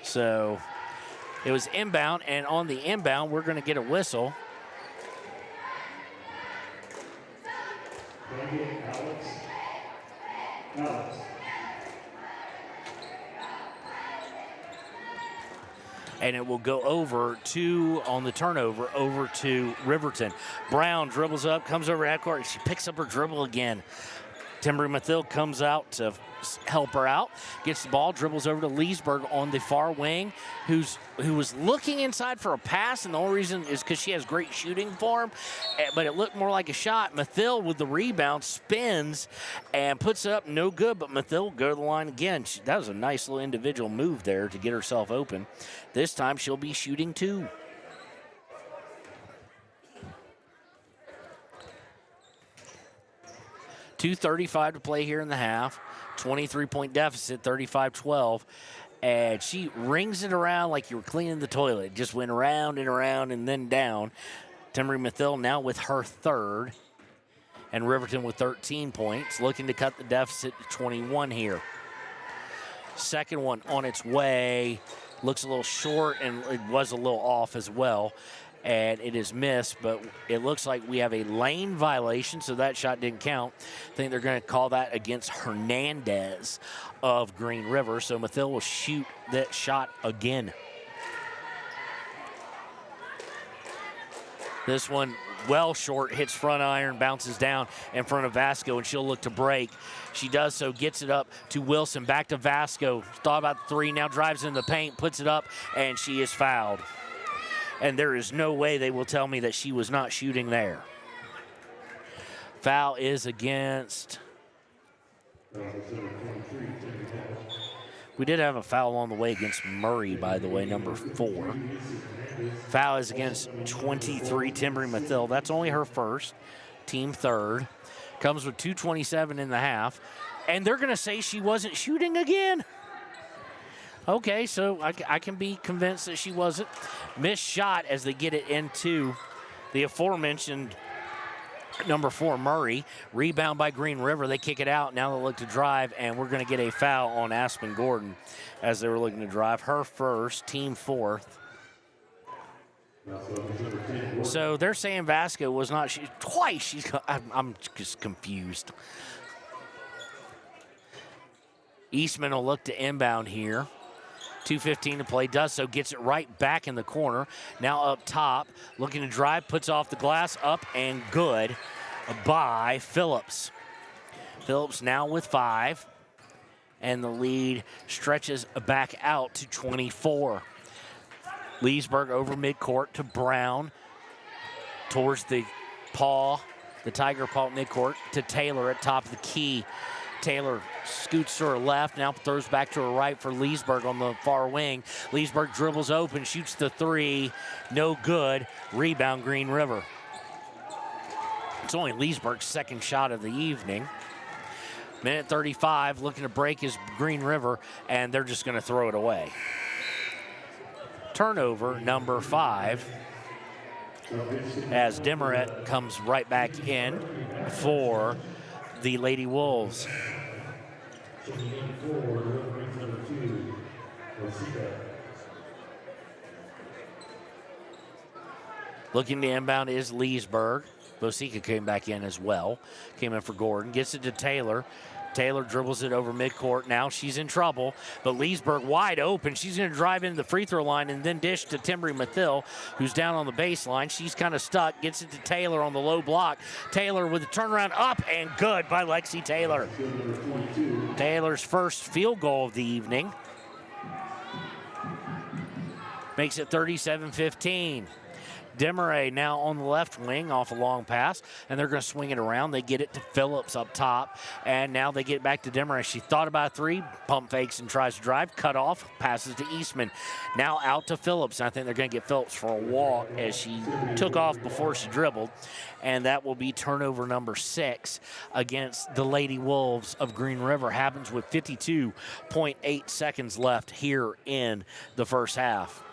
So it was inbound, and on the inbound, we're going to get a whistle. And it will go over on the turnover, over to Riverton. Brown dribbles up, comes over half court. She picks up her dribble again. Timbry Mathill comes out to help her out, gets the ball, dribbles over to Leesburg on the far wing, who was looking inside for a pass, and the only reason is because she has great shooting form, but it looked more like a shot. Mathill with the rebound spins and puts it up, no good, but Mathill will go to the line again. That was a nice little individual move there to get herself open. This time she'll be shooting two. .235 to play here in the half. 23-point deficit, 35-12. And she rings it around like you were cleaning the toilet. It just went around and around and then down. Timbry Mathill now with her third. And Riverton with 13 points, looking to cut the deficit to 21 here. Second one on its way. Looks a little short, and it was a little off as well. And it is missed, but it looks like we have a lane violation, so that shot didn't count. I think they're going to call that against Hernandez of Green River, so Mathill will shoot that shot again. This one well short, hits front iron, bounces down in front of Vasco, and she'll look to break. She does so, gets it up to Wilson, back to Vasco. Thought about the three, now drives in the paint, puts it up, and she is fouled. And there is no way they will tell me that she was not shooting there. Foul is against. We did have a foul on the way against Murray, by the way, number 4. Foul is against 23, Timbry Mathill. That's only her first, team third. Comes with 2:27 in the half. And they're going to say she wasn't shooting again. Okay, so I can be convinced that she wasn't. Missed shot as they get it into the aforementioned number 4, Murray. Rebound by Green River. They kick it out. Now they look to drive, and we're going to get a foul on Aspen Gordon as they were looking to drive. Her first, team fourth. So they're saying Vasco was not twice. I'm just confused. Eastman will look to inbound here. 2:15 to play, does so, gets it right back in the corner. Now up top, looking to drive, puts off the glass, up and good by Phillips. Phillips now with 5, and the lead stretches back out to 24. Leesburg over midcourt to Brown, towards the Tiger Paw midcourt to Taylor at top of the key. Taylor scoots to her left, now throws back to her right for Leesburg on the far wing. Leesburg dribbles open, shoots the 3, no good. Rebound, Green River. It's only Leesburg's second shot of the evening. Minute 35, looking to break is Green River, and they're just going to throw it away. turnover number 5 as Demeret comes right back in for the Lady Wolves. Looking to inbound is Leesburg. Bosika came back in as well. Came in for Gordon. Gets it to Taylor. Taylor dribbles it over midcourt. Now she's in trouble, but Leesburg wide open. She's going to drive into the free throw line and then dish to Timbri Mathil, who's down on the baseline. She's kind of stuck. Gets it to Taylor on the low block. Taylor with a turnaround up and good by Lexi Taylor. Taylor's first field goal of the evening. Makes it 37-15. Desmarais now on the left wing off a long pass, and they're going to swing it around. They get it to Phillips up top, and now they get it back to Desmarais. She thought about 3, pump fakes and tries to drive, cut off, passes to Eastman. Now out to Phillips, and I think they're going to get Phillips for a walk as she took off before she dribbled, and that will be turnover number 6 against the Lady Wolves of Green River. Happens with 52.8 seconds left here in the first half.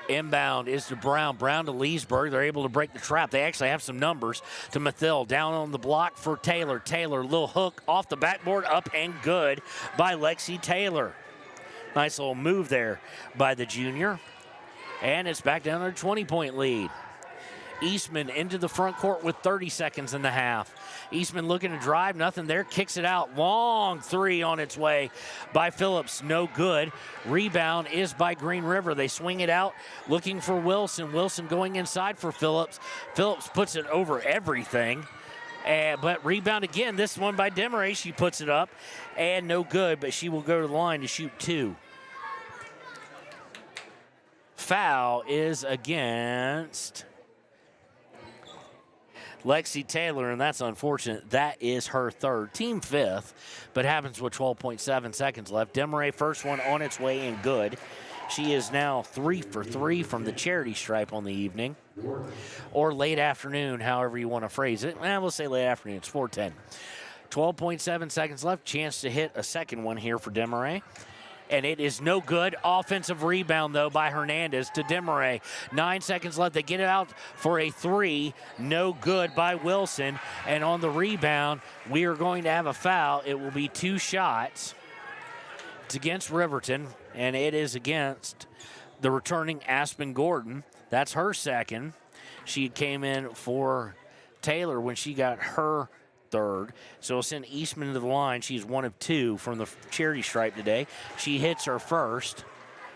Inbound is to Brown. Brown to Leesburg. They're able to break the trap. They actually have some numbers to Mathil. Down on the block for Taylor. Taylor, little hook off the backboard, up and good by Lexi Taylor. Nice little move there by the junior. And it's back down to a 20-point lead. Eastman into the front court with 30 seconds in the half. Eastman looking to drive, nothing there, kicks it out. Long 3 on its way by Phillips, no good. Rebound is by Green River. They swing it out, looking for Wilson. Wilson going inside for Phillips. Phillips puts it over everything. But rebound again, this one by Desmarais. She puts it up, and no good, but she will go to the line to shoot 2. Foul is against Lexi Taylor, and that's unfortunate. That is her 3rd. Team 5th, but happens with 12.7 seconds left. Desmarais, first one on its way and good. She is now 3 for 3 from the charity stripe on the evening, or late afternoon, however you want to phrase it. We'll say late afternoon. It's 4:10. 12.7 seconds left. Chance to hit a second one here for Desmarais. And it is no good. Offensive rebound, though, by Hernandez to Desmarais. 9 seconds left. They get it out for a 3. No good by Wilson. And on the rebound, we are going to have a foul. It will be 2 shots. It's against Riverton, and it is against the returning Aspen Gordon. That's her second. She came in for Taylor when she got her 3rd. So we'll send Eastman to the line. She's 1 of 2 from the charity stripe today. She hits her first,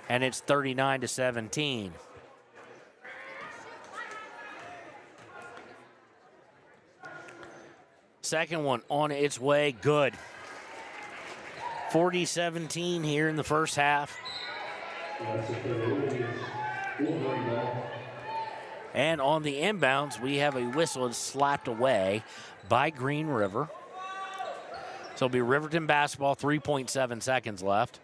and it's 39-17. Second one on its way, good. 40-17 here in the first half. And on the inbounds, we have a whistle slapped away by Green River. So it'll be Riverton basketball, 3.7 seconds left.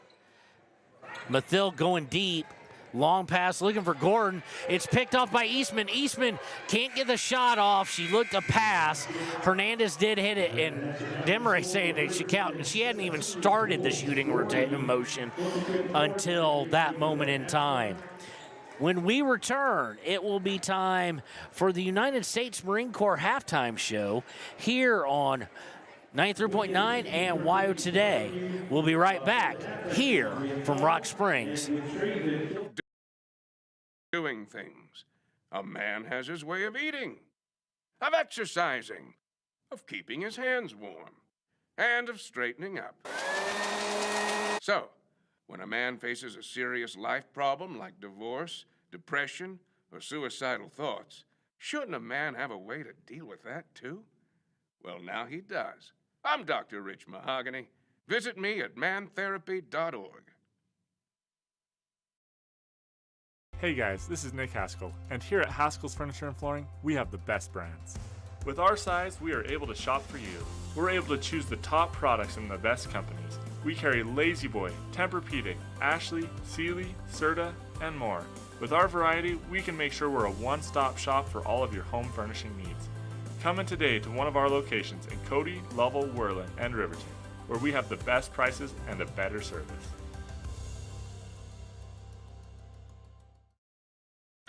Mathil going deep. Long pass looking for Gordon. It's picked off by Eastman. Eastman can't get the shot off. She looked to pass. Hernandez did hit it, and Desmarais saying that she count. And she hadn't even started the shooting motion until that moment in time. When we return, it will be time for the United States Marine Corps halftime show here on 93.9 and WYO Today. We'll be right back here from Rock Springs. Doing things. A man has his way of eating, of exercising, of keeping his hands warm, and of straightening up. So, when a man faces a serious life problem like divorce, depression, or suicidal thoughts, shouldn't a man have a way to deal with that too? Well, now he does. I'm Dr. Rich Mahogany. Visit me at mantherapy.org. Hey guys, this is Nick Haskell, and here at Haskell's Furniture and Flooring, we have the best brands. With our size, we are able to shop for you. We're able to choose the top products from the best companies. We carry Lazy Boy, Tempur-Pedic, Ashley, Sealy, Serta, and more. With our variety, we can make sure we're a one-stop shop for all of your home furnishing needs. Come in today to one of our locations in Cody, Lovell, Worland, and Riverton, where we have the best prices and a better service.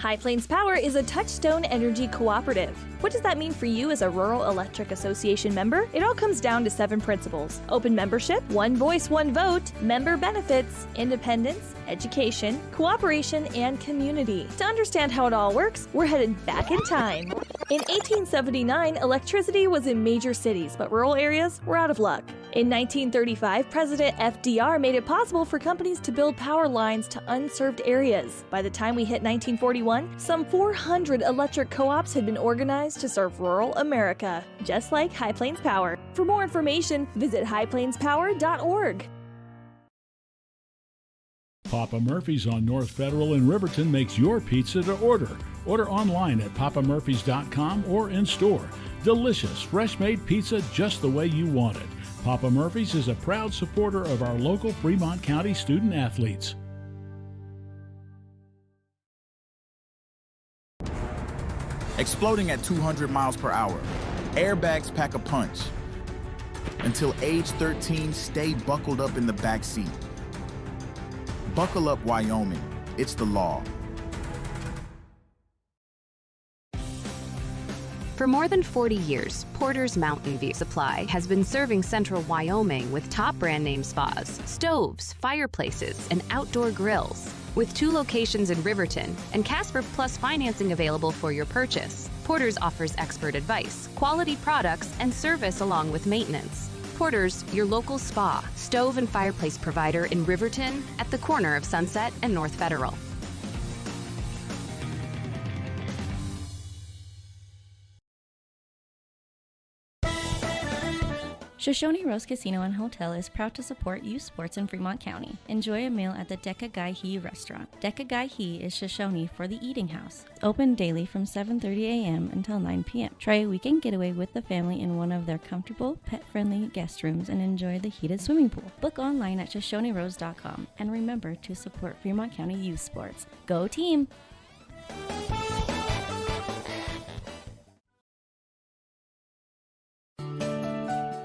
High Plains Power is a Touchstone Energy cooperative. What does that mean for you as a Rural Electric Association member? It all comes down to 7 principles: open membership, one voice, one vote, member benefits, independence, education, cooperation, and community. To understand how it all works, we're headed back in time. In 1879, electricity was in major cities, but rural areas were out of luck. In 1935, President FDR made it possible for companies to build power lines to unserved areas. By the time we hit 1941, some 400 electric co-ops had been organized to serve rural America, just like High Plains Power. For more information, visit highplainspower.org. Papa Murphy's on North Federal in Riverton makes your pizza to order. Order online at papamurphys.com or in store. Delicious, fresh-made pizza just the way you want it. Papa Murphy's is a proud supporter of our local Fremont County student athletes. Exploding at 200 miles per hour. Airbags pack a punch. Until age 13, stay buckled up in the back seat. Buckle up, Wyoming. It's the law. For more than 40 years, Porter's Mountain View Supply has been serving central Wyoming with top brand name spas, stoves, fireplaces, and outdoor grills. With 2 locations in Riverton and Casper Plus financing available for your purchase, Porter's offers expert advice, quality products, and service along with maintenance. Porter's, your local spa, stove, and fireplace provider in Riverton at the corner of Sunset and North Federal. Shoshone Rose Casino and Hotel is proud to support youth sports in Fremont County. Enjoy a meal at the Deca Gai He restaurant. Deca Gai He is Shoshone for the eating house. Open daily from 7:30 a.m. until 9 p.m. Try a weekend getaway with the family in one of their comfortable, pet-friendly guest rooms and enjoy the heated swimming pool. Book online at ShoshoneRose.com and remember to support Fremont County youth sports. Go team!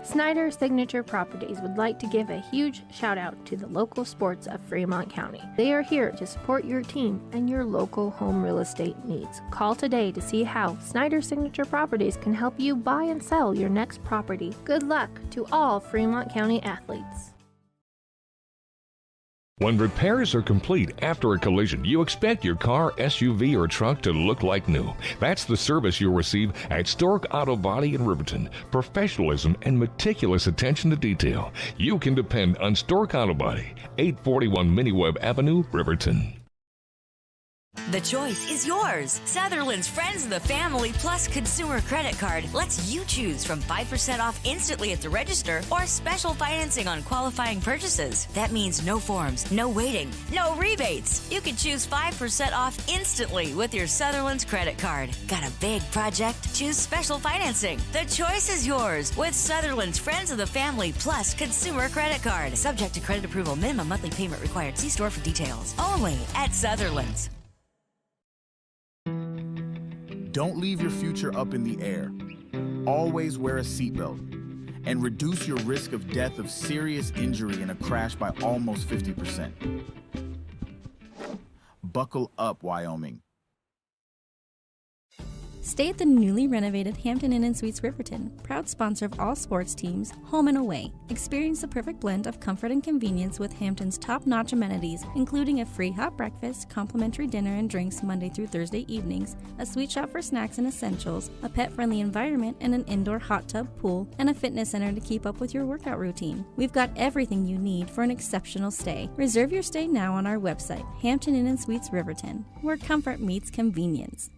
Snyder Signature Properties would like to give a huge shout out to the local sports of Fremont County. They are here to support your team and your local home real estate needs. Call today to see how Snyder Signature Properties can help you buy and sell your next property. Good luck to all Fremont County athletes. When repairs are complete after a collision, you expect your car, SUV, or truck to look like new. That's the service you'll receive at Stork Auto Body in Riverton. Professionalism and meticulous attention to detail. You can depend on Stork Auto Body, 841 Miniweb Avenue, Riverton. The choice is yours. Sutherland's Friends of the Family Plus Consumer Credit Card lets you choose from 5% off instantly at the register or special financing on qualifying purchases. That means no forms, no waiting, no rebates. You can choose 5% off instantly with your Sutherland's credit card. Got a big project? Choose special financing. The choice is yours with Sutherland's Friends of the Family Plus Consumer Credit Card. Subject to credit approval. Minimum monthly payment required. See store for details. Only at Sutherland's. Don't leave your future up in the air. Always wear a seatbelt and reduce your risk of death of serious injury in a crash by almost 50%. Buckle up, Wyoming. Stay at the newly renovated Hampton Inn & Suites Riverton, proud sponsor of all sports teams, home and away. Experience the perfect blend of comfort and convenience with Hampton's top-notch amenities, including a free hot breakfast, complimentary dinner and drinks Monday through Thursday evenings, a sweet shop for snacks and essentials, a pet-friendly environment and an indoor hot tub pool, and a fitness center to keep up with your workout routine. We've got everything you need for an exceptional stay. Reserve your stay now on our website, Hampton Inn & Suites Riverton, where comfort meets convenience.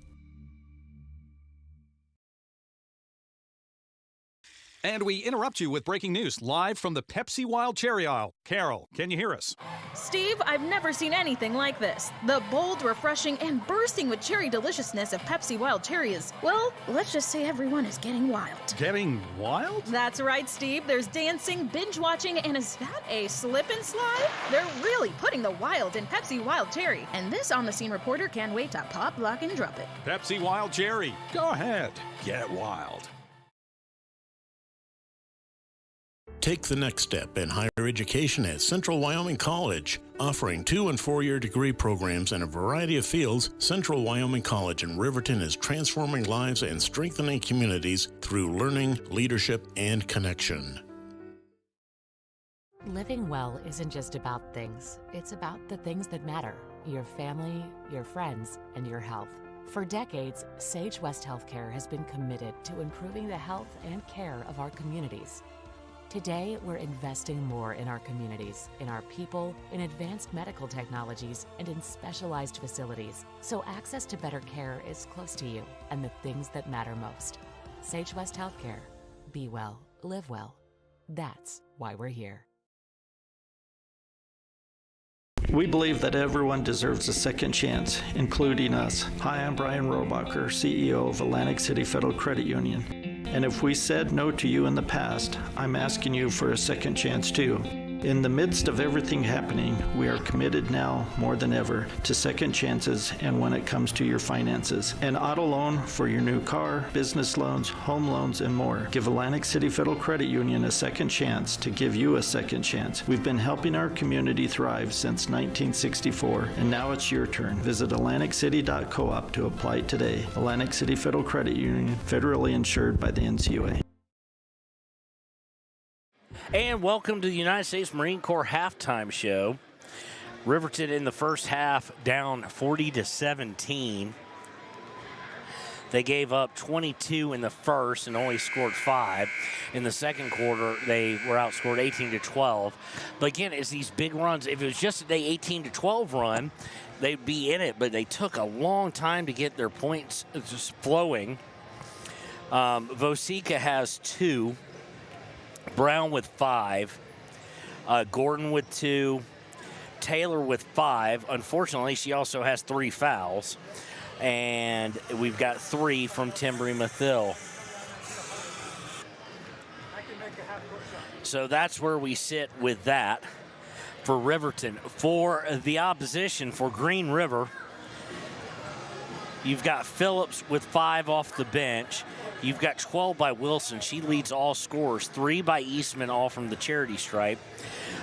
And we interrupt you with breaking news live from the Pepsi Wild Cherry aisle. Carol, can you hear us? Steve, I've never seen anything like this. The bold, refreshing, and bursting with cherry deliciousness of Pepsi Wild Cherry is, well, let's just say everyone is getting wild. Getting wild? That's right, Steve. There's dancing, binge-watching, and is that a slip and slide? They're really putting the wild in Pepsi Wild Cherry. And this on-the-scene reporter can't wait to pop, lock, and drop it. Pepsi Wild Cherry. Go ahead. Get wild. Take the next step in higher education at Central Wyoming College. Offering 2- and 4-year degree programs in a variety of fields, Central Wyoming College in Riverton is transforming lives and strengthening communities through learning, leadership, and connection. Living well isn't just about things. It's about the things that matter. Your family, your friends, and your health. For decades, Sage West Healthcare has been committed to improving the health and care of our communities. Today, we're investing more in our communities, in our people, in advanced medical technologies, and in specialized facilities, so access to better care is close to you and the things that matter most. Sage West Healthcare. Be well, live well. That's why we're here. We believe that everyone deserves a second chance, including us. Hi, I'm Brian Robacher, CEO of Atlantic City Federal Credit Union. And if we said no to you in the past, I'm asking you for a second chance too. In the midst of everything happening, we are committed now more than ever to second chances and when it comes to your finances. An auto loan for your new car, business loans, home loans, and more. Give Atlantic City Federal Credit Union a second chance to give you a second chance. We've been helping our community thrive since 1964, and now it's your turn. Visit AtlanticCity.coop to apply today. Atlantic City Federal Credit Union, federally insured by the NCUA. And welcome to the United States Marine Corps halftime show. Riverton in the first half down 40-17. They gave up 22 in the first and only scored 5. In the second quarter, they were outscored 18-12. But again, it's these big runs. If it was just a 18-12 run, they'd be in it. But they took a long time to get their points just flowing. Vosica has 2. Brown with 5, Gordon with 2, Taylor with 5. Unfortunately, she also has 3 fouls. And we've got 3 from Timbri Mathill. So that's where we sit with that for Riverton. For the opposition, for Green River, you've got Phillips with 5 off the bench. You've got 12 by Wilson. She leads all scorers. 3 by Eastman, all from the charity stripe.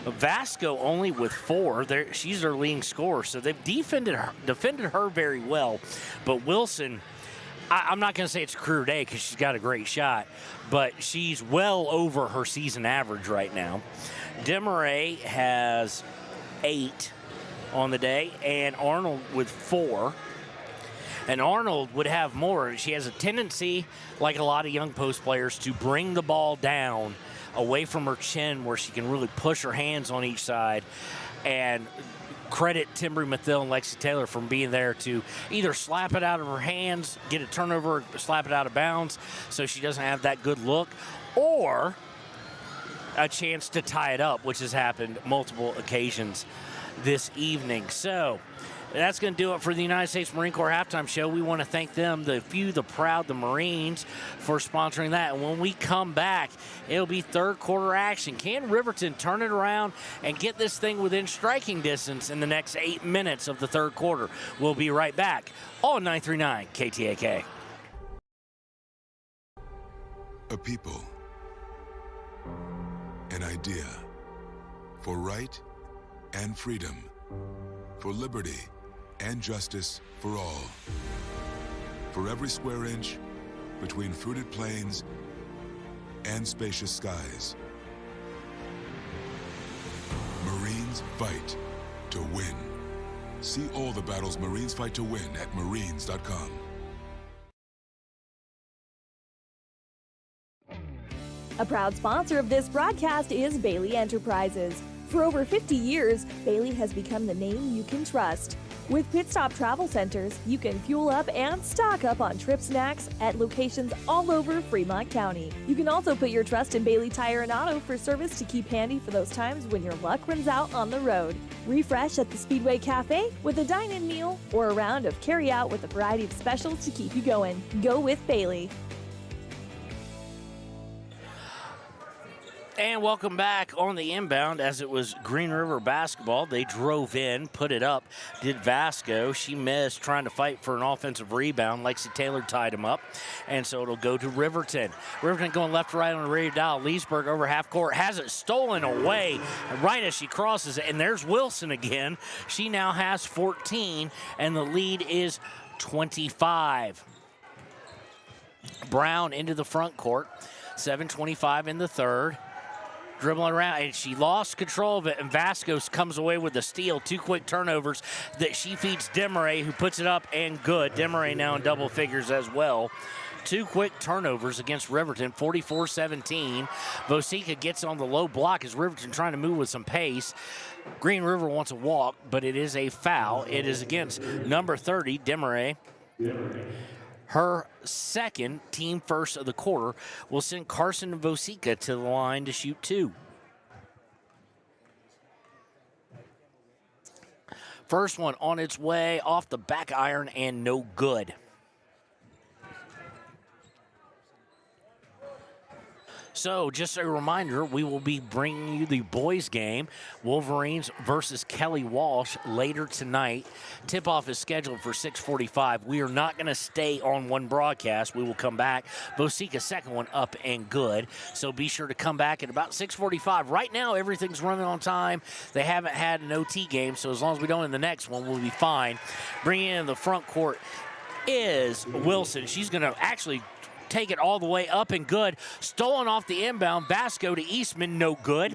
Vasco only with 4. She's their leading scorer. So they've defended her very well. But Wilson, I'm not going to say it's a career day because she's got a great shot, but she's well over her season average right now. Demaray has 8 on the day, and Arnold with 4. And Arnold would have more. She has a tendency, like a lot of young post players, to bring the ball down away from her chin where she can really push her hands on each side. And credit Timbri Mathill and Lexi Taylor for being there to either slap it out of her hands, get a turnover, slap it out of bounds so she doesn't have that good look, or a chance to tie it up, which has happened multiple occasions this evening. So that's going to do it for the United States Marine Corps halftime show. We want to thank them, the few, the proud, the Marines, for sponsoring that. And when we come back, it'll be third quarter action. Can Riverton turn it around and get this thing within striking distance in the next 8 minutes of the third quarter? We'll be right back on 939 KTAK. A people, an idea, for right and freedom, for liberty and justice for all. For every square inch between fruited plains and spacious skies. Marines fight to win. See all the battles Marines fight to win at marines.com. A proud sponsor of this broadcast is Bailey Enterprises. For over 50 years, Bailey has become the name you can trust. With Pit Stop Travel Centers, you can fuel up and stock up on trip snacks at locations all over Fremont County. You can also put your trust in Bailey Tire and Auto for service to keep handy for those times when your luck runs out on the road. Refresh at the Speedway Cafe with a dine-in meal or a round of carry-out with a variety of specials to keep you going. Go with Bailey. And welcome back on the inbound as it was Green River basketball. They drove in, put it up, did Vasco. She missed trying to fight for an offensive rebound. Lexi Taylor tied him up, and so it'll go to Riverton. Riverton going left to right on the radio dial. Leesburg over half court has it stolen away right as she crosses it, and there's Wilson again. She now has 14, and the lead is 25. Brown into the front court. 7:25 in the third. Dribbling around, and she lost control of it, and Vasco comes away with the steal. 2 quick turnovers that she feeds Demaray, who puts it up and good. Demaray now in double figures as well. 2 quick turnovers against Riverton, 44-17. Vosica gets on the low block as Riverton trying to move with some pace. Green River wants a walk, but it is a foul. It is against number 30, Demaray. Her second, team first of the quarter, will send Carson Vosica to the line to shoot 2. First one on its way off the back iron and no good. So just a reminder, we will be bringing you the boys game, Wolverines versus Kelly Walsh, later tonight. Tip-off is scheduled for 6:45. We are not going to stay on one broadcast. We will come back. Vosica's second one up and good. So be sure to come back at about 6:45. Right now, everything's running on time. They haven't had an OT game, so as long as we don't in the next one, we'll be fine. Bringing in the front court is Wilson. She's going to actually take it all the way up and good. Stolen off the inbound. Vasco to Eastman, no good.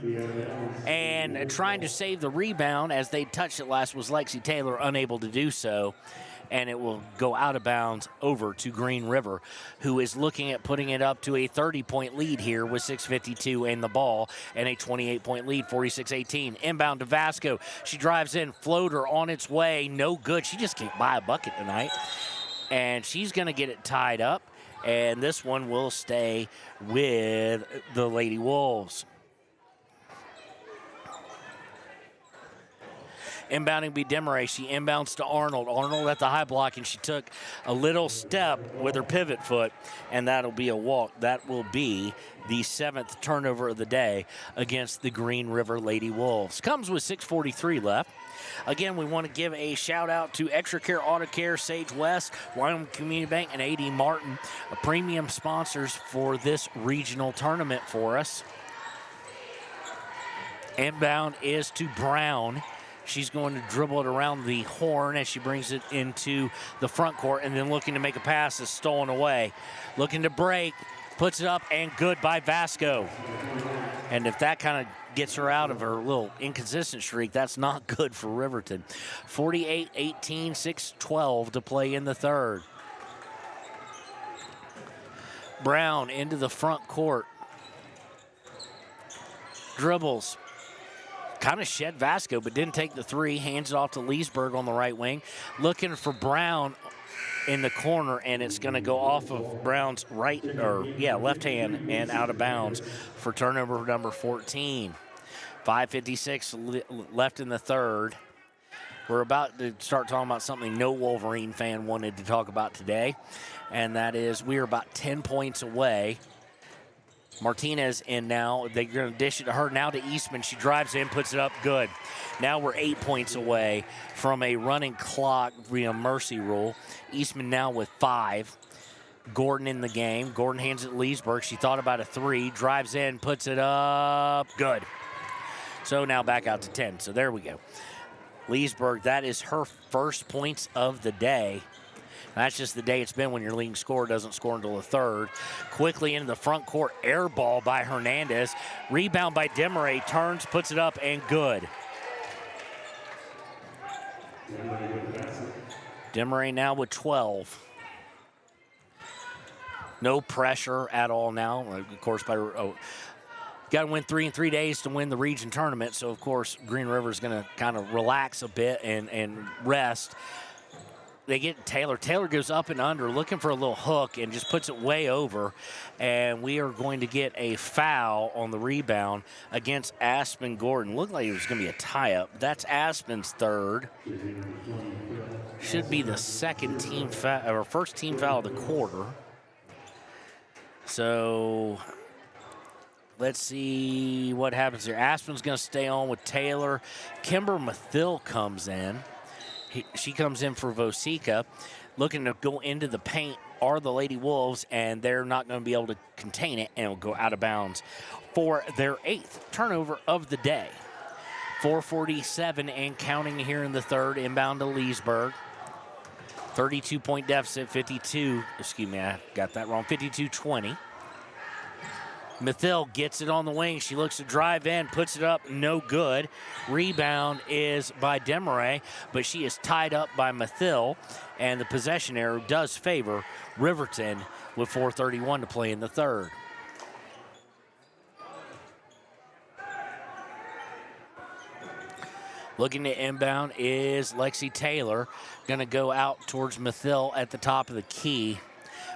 And trying to save the rebound as they touched it last was Lexi Taylor, unable to do so. And it will go out of bounds over to Green River, who is looking at putting it up to a 30-point lead here with 6:52 in the ball and a 28-point lead, 46-18. Inbound to Vasco. She drives in, floater on its way, no good. She just can't buy a bucket tonight. And she's going to get it tied up. And this one will stay with the Lady Wolves. Inbounding be Demaray. She inbounds to Arnold. Arnold at the high block, and she took a little step with her pivot foot, and that'll be a walk. That will be the 7th turnover of the day against the Green River Lady Wolves. Comes with 6:43 left. Again, we want to give a shout out to Extra Care Auto Care, Sage West, Wyoming Community Bank, and A.D. Martin, premium sponsors for this regional tournament for us. Inbound is to Brown. She's going to dribble it around the horn as she brings it into the front court, and then looking to make a pass is stolen away. Looking to break, puts it up, and good by Vasco. And if that kind of gets her out of her little inconsistent streak, that's not good for Riverton. 48-18, 6:12 to play in the third. Brown into the front court. Dribbles. Kind of shed Vasco, but didn't take the three. Hands it off to Leesburg on the right wing. Looking for Brown in the corner, and it's going to go off of Brown's left hand and out of bounds for turnover number 14. 5:56 left in the third. We're about to start talking about something no Wolverine fan wanted to talk about today, and that is we are about 10 points away. Martinez in now. They're going to dish it to her. Now to Eastman. She drives in, puts it up, good. Now we're 8 points away from a running clock via mercy rule. Eastman now with 5. Gordon in the game. Gordon hands it to Leesburg. She thought about a 3. Drives in, puts it up, good. So now back out to 10. So there we go. Leesburg, that is her first points of the day. That's just the day it's been when your leading scorer doesn't score until the third. Quickly into the front court, air ball by Hernandez. Rebound by Demaray, turns, puts it up, and good. Demaray now with 12. No pressure at all now. Of course, got to win 3 in 3 days to win the region tournament. So, of course, Green River is going to kind of relax a bit and rest. They get Taylor. Taylor goes up and under, looking for a little hook, and just puts it way over. And we are going to get a foul on the rebound against Aspen Gordon. Looked like it was going to be a tie-up. That's Aspen's third. Should be the second team foul, or first team foul of the quarter. So Let's see what happens here. Aspen's going to stay on with Taylor. Kimber Mathill comes in. She comes in for Vosica. Looking to go into the paint are the Lady Wolves, and they're not going to be able to contain it, and it'll go out of bounds for their 8th turnover of the day. 4:47 and counting here in the third, inbound to Leesburg. 32-point deficit, 52-20. Mathill gets it on the wing. She looks to drive in, puts it up, no good. Rebound is by Demaray, but she is tied up by Mathill, and the possession error does favor Riverton with 4:31 to play in the third. Looking to inbound is Lexi Taylor. Going to go out towards Mathill at the top of the key.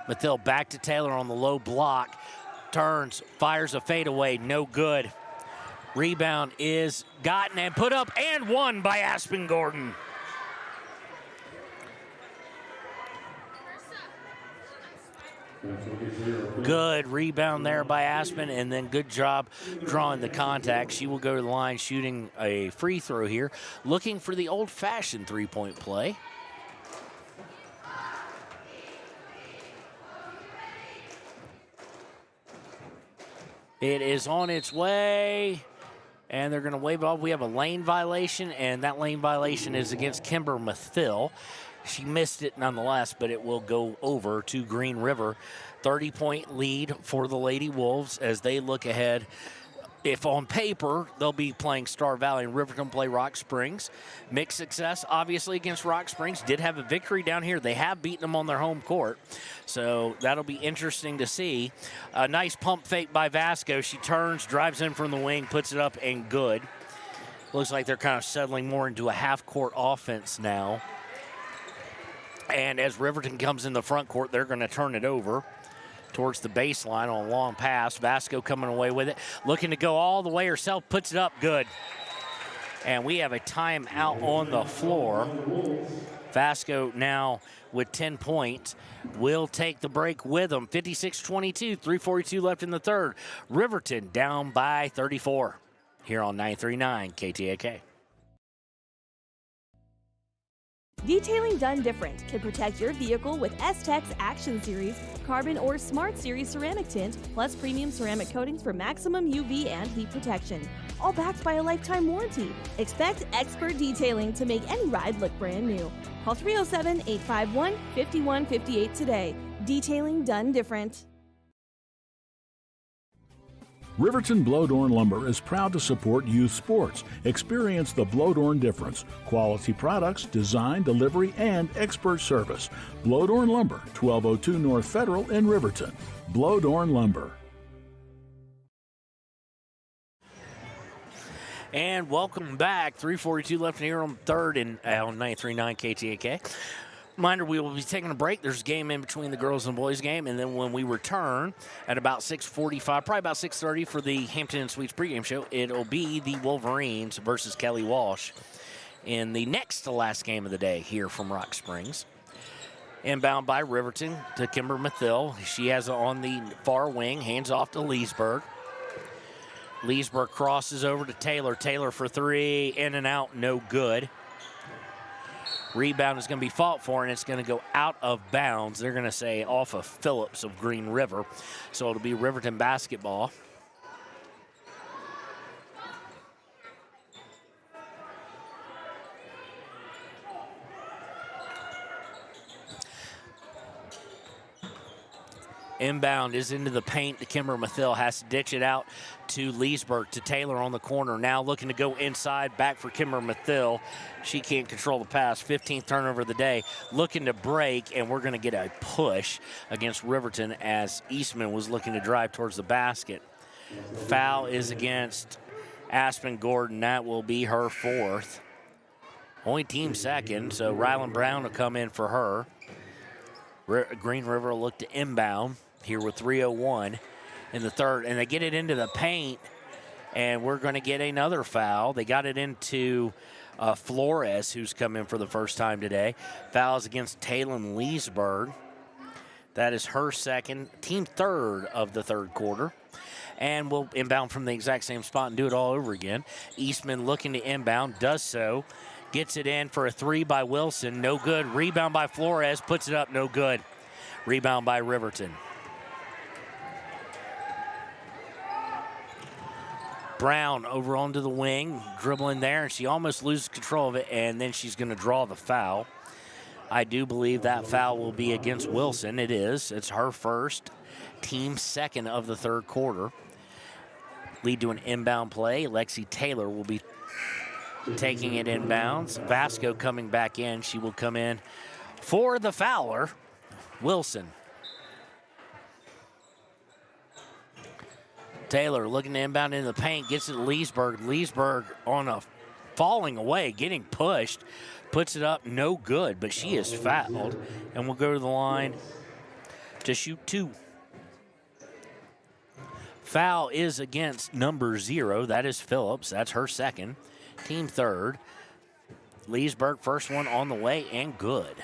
Mathill back to Taylor on the low block. Turns, fires a fadeaway, no good. Rebound is gotten and put up and won by Aspen Gordon. Good rebound there by Aspen, and then good job drawing the contact. She will go to the line shooting a free throw here, looking for the old-fashioned three-point play. It is on its way, and they're going to wave it off. We have a lane violation, and that lane violation is against Kimber Mathill. She missed it nonetheless, but it will go over to Green River. 30-point lead for the Lady Wolves as they look ahead. If on paper, they'll be playing Star Valley and Riverton play Rock Springs. Mixed success, obviously, against Rock Springs. Did have a victory down here. They have beaten them on their home court. So that'll be interesting to see. A nice pump fake by Vasco. She turns, drives in from the wing, puts it up, and good. Looks like they're kind of settling more into a half-court offense now. And as Riverton comes in the front court, they're going to turn it over towards the baseline on a long pass. Vasco coming away with it. Looking to go all the way herself, puts it up, good. And we have a timeout on the floor. Vasco now with 10 points will take the break with them. 56-22, 3:42 left in the third. Riverton down by 34 here on 93.9 KTAK. Detailing done different can protect your vehicle with S-Tech's Action Series, Carbon or Smart Series ceramic tint, plus premium ceramic coatings for maximum UV and heat protection. All backed by a lifetime warranty. Expect expert detailing to make any ride look brand new. Call 307-851-5158 today. Detailing done different. Riverton Blodorn Lumber is proud to support youth sports. Experience the Blodorn difference. Quality products, design, delivery, and expert service. Blodorn Lumber, 1202 North Federal in Riverton. Blodorn Lumber. And welcome back. 3:42 left here on third and on 93.9 KTAK. Reminder, we will be taking a break. There's a game in between the girls and boys game, and then when we return at about 6:45, probably about 6:30 for the Hampton and Suites pregame show, it'll be the Wolverines versus Kelly Walsh in the next to last game of the day here from Rock Springs. Inbound by Riverton to Kimber Mathill. She has it on the far wing, hands off to Leesburg. Leesburg crosses over to Taylor. Taylor for three, in and out, no good. Rebound is going to be fought for, and it's going to go out of bounds. They're going to say off of Phillips of Green River. So it'll be Riverton basketball. Inbound is into the paint. The Kimber Mathill has to ditch it out to Leesburg, to Taylor on the corner. Now looking to go inside, back for Kimber Mathill. She can't control the pass. 15th turnover of the day. Looking to break, and we're going to get a push against Riverton as Eastman was looking to drive towards the basket. Foul is against Aspen Gordon. That will be her fourth. Only team second, so Rylan Brown will come in for her. Green River will look to inbound here with 3:01 in the third, and they get it into the paint, and we're going to get another foul. They got it into Flores, who's come in for the first time today. Fouls against Taylon Leesburg. That is her second, team third of the third quarter. And we'll inbound from the exact same spot and do it all over again. Eastman looking to inbound, does so. Gets it in for a 3 by Wilson, no good. Rebound by Flores, puts it up, no good. Rebound by Riverton. Brown over onto the wing, dribbling there, and she almost loses control of it, and then she's going to draw the foul. I do believe that foul will be against Wilson. It is. It's her first, team second of the third quarter. Lead to an inbound play. Lexi Taylor will be taking it inbounds. Vasco coming back in. She will come in for the fouler, Wilson. Taylor looking to inbound into the paint, gets it to Leesburg. Leesburg on a falling away, getting pushed, puts it up, no good, but she is fouled and will go to the line to shoot 2. Foul is against number 0. That is Phillips. That's her second. Team third. Leesburg, first one on the way and good.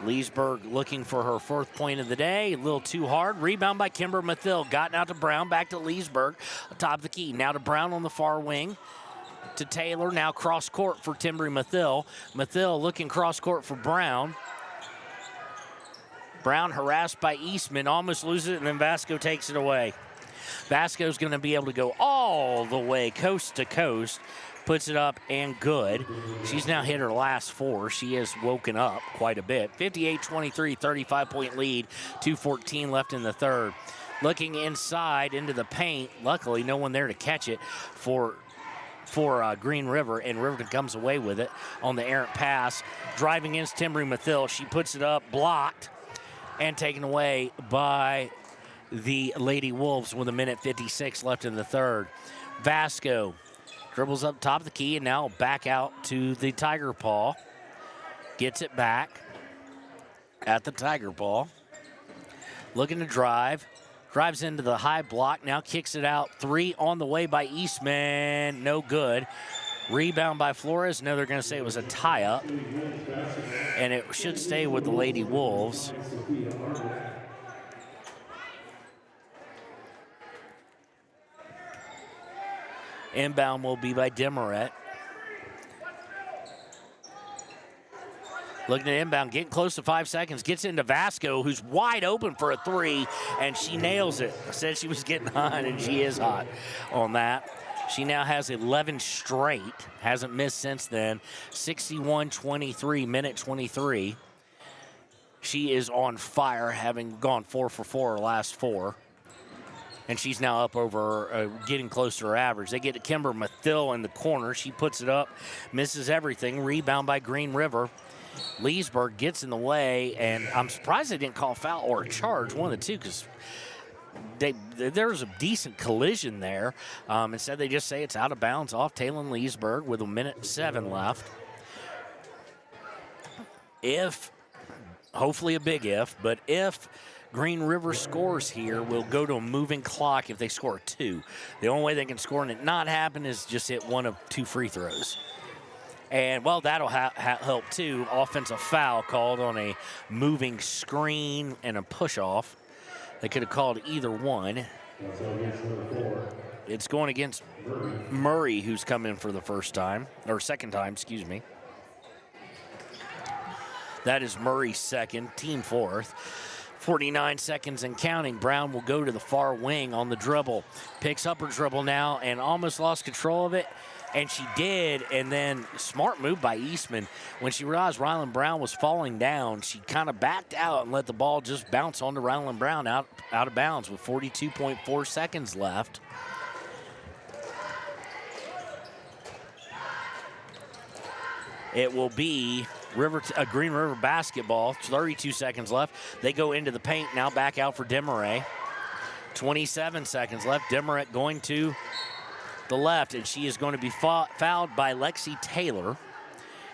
Leesburg looking for her 4th point of the day. A little too hard. Rebound by Kimber Mathill. Gotten out to Brown. Back to Leesburg. Top of the key. Now to Brown on the far wing. To Taylor. Now cross court for Timbry Mathill. Mathill looking cross court for Brown. Brown harassed by Eastman. Almost loses it, and then Vasco takes it away. Vasco's going to be able to go all the way coast to coast. Puts it up and good. She's now hit her last 4. She has woken up quite a bit. 58-23, 35-point lead. 2:14 left in the third. Looking inside into the paint. Luckily, no one there to catch it for Green River, and Riverton comes away with it on the errant pass. Driving against Timbry Mathill. She puts it up, blocked, and taken away by the Lady Wolves with 1:56 left in the third. Vasco dribbles up top of the key and now back out to the Tiger Paw. Gets it back at the Tiger Paw. Looking to drive. Drives into the high block. Now kicks it out. 3 on the way by Eastman. No good. Rebound by Flores. No, they're going to say it was a tie-up. And it should stay with the Lady Wolves. Inbound will be by Demeret. Looking at inbound, getting close to 5 seconds. Gets into Vasco, who's wide open for a 3, and she nails it. I said she was getting hot, and she is hot on that. She now has 11 straight. Hasn't missed since then. 61-23, minute 23. She is on fire, having gone 4 for 4 her last 4. And she's now up over, getting close to her average. They get to Kimber Mathill in the corner. She puts it up, misses everything. Rebound by Green River. Leesburg gets in the way, and I'm surprised they didn't call a foul or a charge, one of the two, because there was a decent collision there. Instead, they just say it's out of bounds off Talon Leesburg with 1:07 left. If, hopefully a big if, but if Green River scores here, we'll go to a moving clock if they score 2. The only way they can score and it not happen is just hit one of 2 free throws. And, well, that'll help, too. Offensive foul called on a moving screen and a push-off. They could have called either one. It's going against Murray, who's come in for the second time, excuse me. That is Murray's second, team 4th. 49 seconds and counting. Brown will go to the far wing on the dribble. Picks up her dribble now and almost lost control of it. And she did, and then smart move by Eastman. When she realized Ryland Brown was falling down, she kind of backed out and let the ball just bounce onto Ryland Brown out of bounds with 42.4 seconds left. It will be Green River basketball. 32 seconds left. They go into the paint, now back out for Demeret. 27 seconds left. Demeret going to the left, and she is going to be fouled by Lexi Taylor,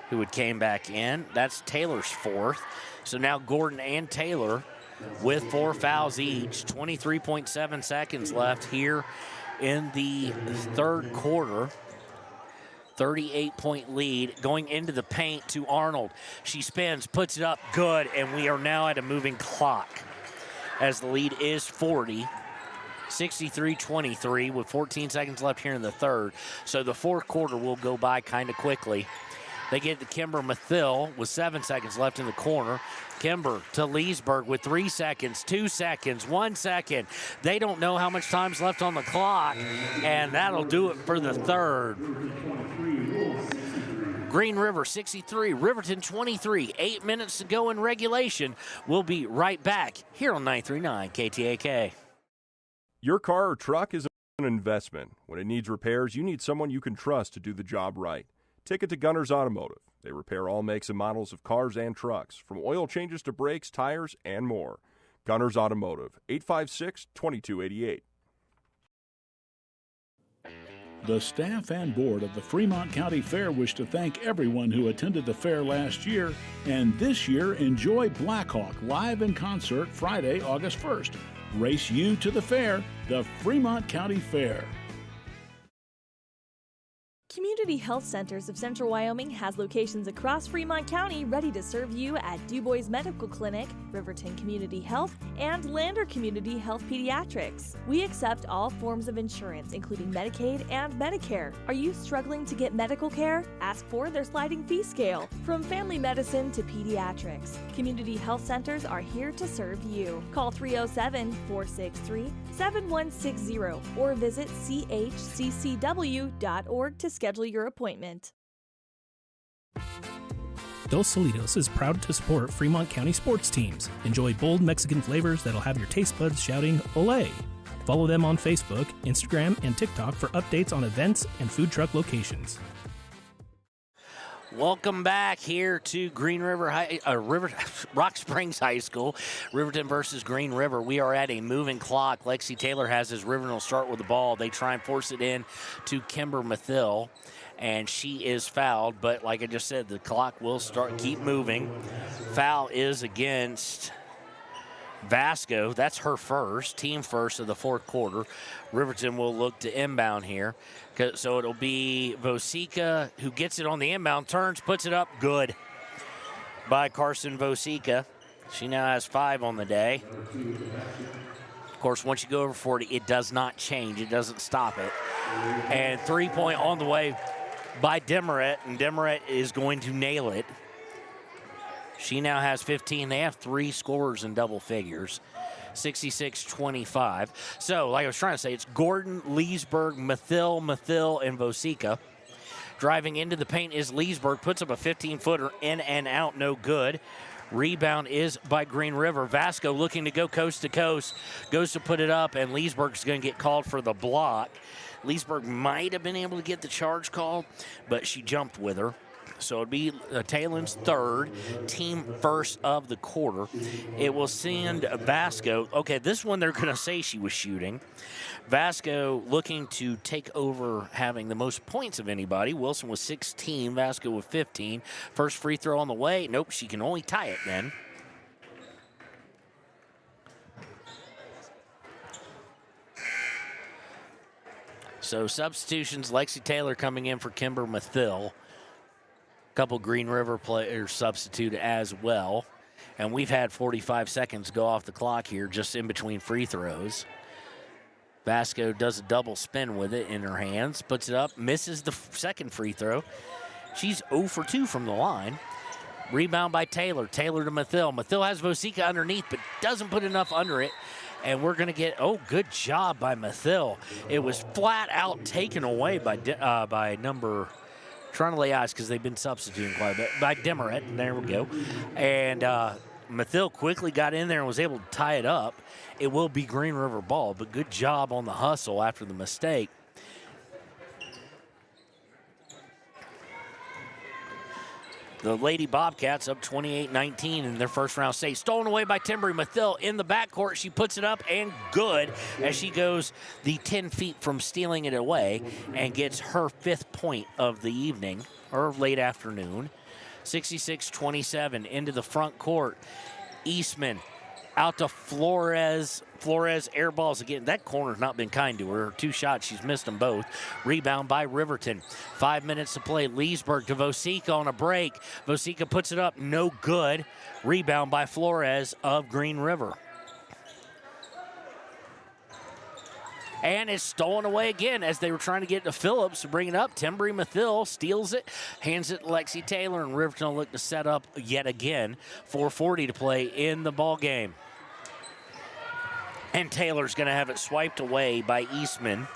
who came back in. That's Taylor's 4th. So now Gordon and Taylor with 4 fouls each. 23.7 seconds left here in the third quarter. 38-point lead going into the paint to Arnold. She spins, puts it up, good, and we are now at a moving clock as the lead is 40. 63-23 with 14 seconds left here in the third. So the fourth quarter will go by kind of quickly. They get to Kimber Mathill with 7 seconds left in the corner. Kimber to Leesburg with 3 seconds, 2 seconds, 1 second. They don't know how much time's left on the clock, and that'll do it for the third. Green River 63, Riverton 23. 8 minutes to go in regulation. We'll be right back here on 93.9 KTAK. Your car or truck is an investment. When it needs repairs, you need someone you can trust to do the job right. Take it to Gunner's Automotive. They repair all makes and models of cars and trucks, from oil changes to brakes, tires, and more. Gunner's Automotive, 856-2288. The staff and board of the Fremont County Fair wish to thank everyone who attended the fair last year, and this year enjoy Blackhawk live in concert Friday, August 1st. Race you to the fair, the Fremont County Fair. Community Health Centers of Central Wyoming has locations across Fremont County ready to serve you at Du Bois Medical Clinic, Riverton Community Health, and Lander Community Health Pediatrics. We accept all forms of insurance, including Medicaid and Medicare. Are you struggling to get medical care? Ask for their sliding fee scale. From family medicine to pediatrics, Community Health Centers are here to serve you. Call 307-463-7160 or visit chccw.org to schedule your appointment. Dos Solitos is proud to support Fremont County sports teams. Enjoy bold Mexican flavors that'll have your taste buds shouting, "Olé!" Follow them on Facebook, Instagram, and TikTok for updates on events and food truck locations. Welcome back here to Green River Rock Springs High School, Riverton versus Green River. We are at a moving clock. Lexi Taylor has his Riverton will start with the ball. They try and force it in to Kimber Mathill, and she is fouled. But like I just said, the clock will keep moving. Foul is against Vasco. That's her first, team first of the fourth quarter. Riverton will look to inbound here. So it'll be Vosica who gets it on the inbound, turns, puts it up, good by Carson Vosica. She now has 5 on the day. Of course, once you go over 40, it does not change. It doesn't stop it. And 3-point on the way by Demeret, and Demeret is going to nail it. She now has 15. They have 3 scorers in double figures. 66-25. So, like I was trying to say, it's Gordon, Leesburg, Mathill, and Vosica. Driving into the paint is Leesburg, puts up a 15-footer in and out, no good. Rebound is by Green River. Vasco looking to go coast to coast, goes to put it up, and Leesburg's going to get called for the block. Leesburg might have been able to get the charge called, but she jumped with her. So it'll be Talen's third, team first of the quarter. It will send Vasco. Okay, this one they're going to say she was shooting. Vasco looking to take over having the most points of anybody. Wilson with 16, Vasco with 15. First free throw on the way. Nope, she can only tie it then. So substitutions, Lexi Taylor coming in for Kimber Mathill. Couple Green River players substitute as well. And we've had 45 seconds go off the clock here just in between free throws. Vasco does a double spin with it in her hands, puts it up, misses the second free throw. She's 0 for 2 from the line. Rebound by Taylor. Taylor to Mathill. Mathill has Vosica underneath, but doesn't put enough under it. And we're going to get, good job by Mathill. It was flat out taken away by number... Trying to lay eyes because they've been substituting quite a bit. By Demeret, there we go. And Mathill quickly got in there and was able to tie it up. It will be Green River ball, but good job on the hustle after the mistake. The Lady Bobcats up 28-19 in their first round state. Stolen away by Timbery Mathill in the backcourt. She puts it up and good as she goes the 10 feet from stealing it away and gets her 5th point of the evening or late afternoon. 66-27 into the front court. Eastman Out to Flores. Flores airballs again. That corner's not been kind to her. 2 shots, she's missed them both. Rebound by Riverton. 5 minutes to play. Leesburg to Vosica on a break. Vosica puts it up, no good. Rebound by Flores of Green River. And it's stolen away again as they were trying to get to Phillips to bring it up. Timbry Mathil steals it, hands it to Lexi Taylor, and Riverton will look to set up yet again. 4:40 to play in the ball game. And Taylor's going to have it swiped away by Eastman.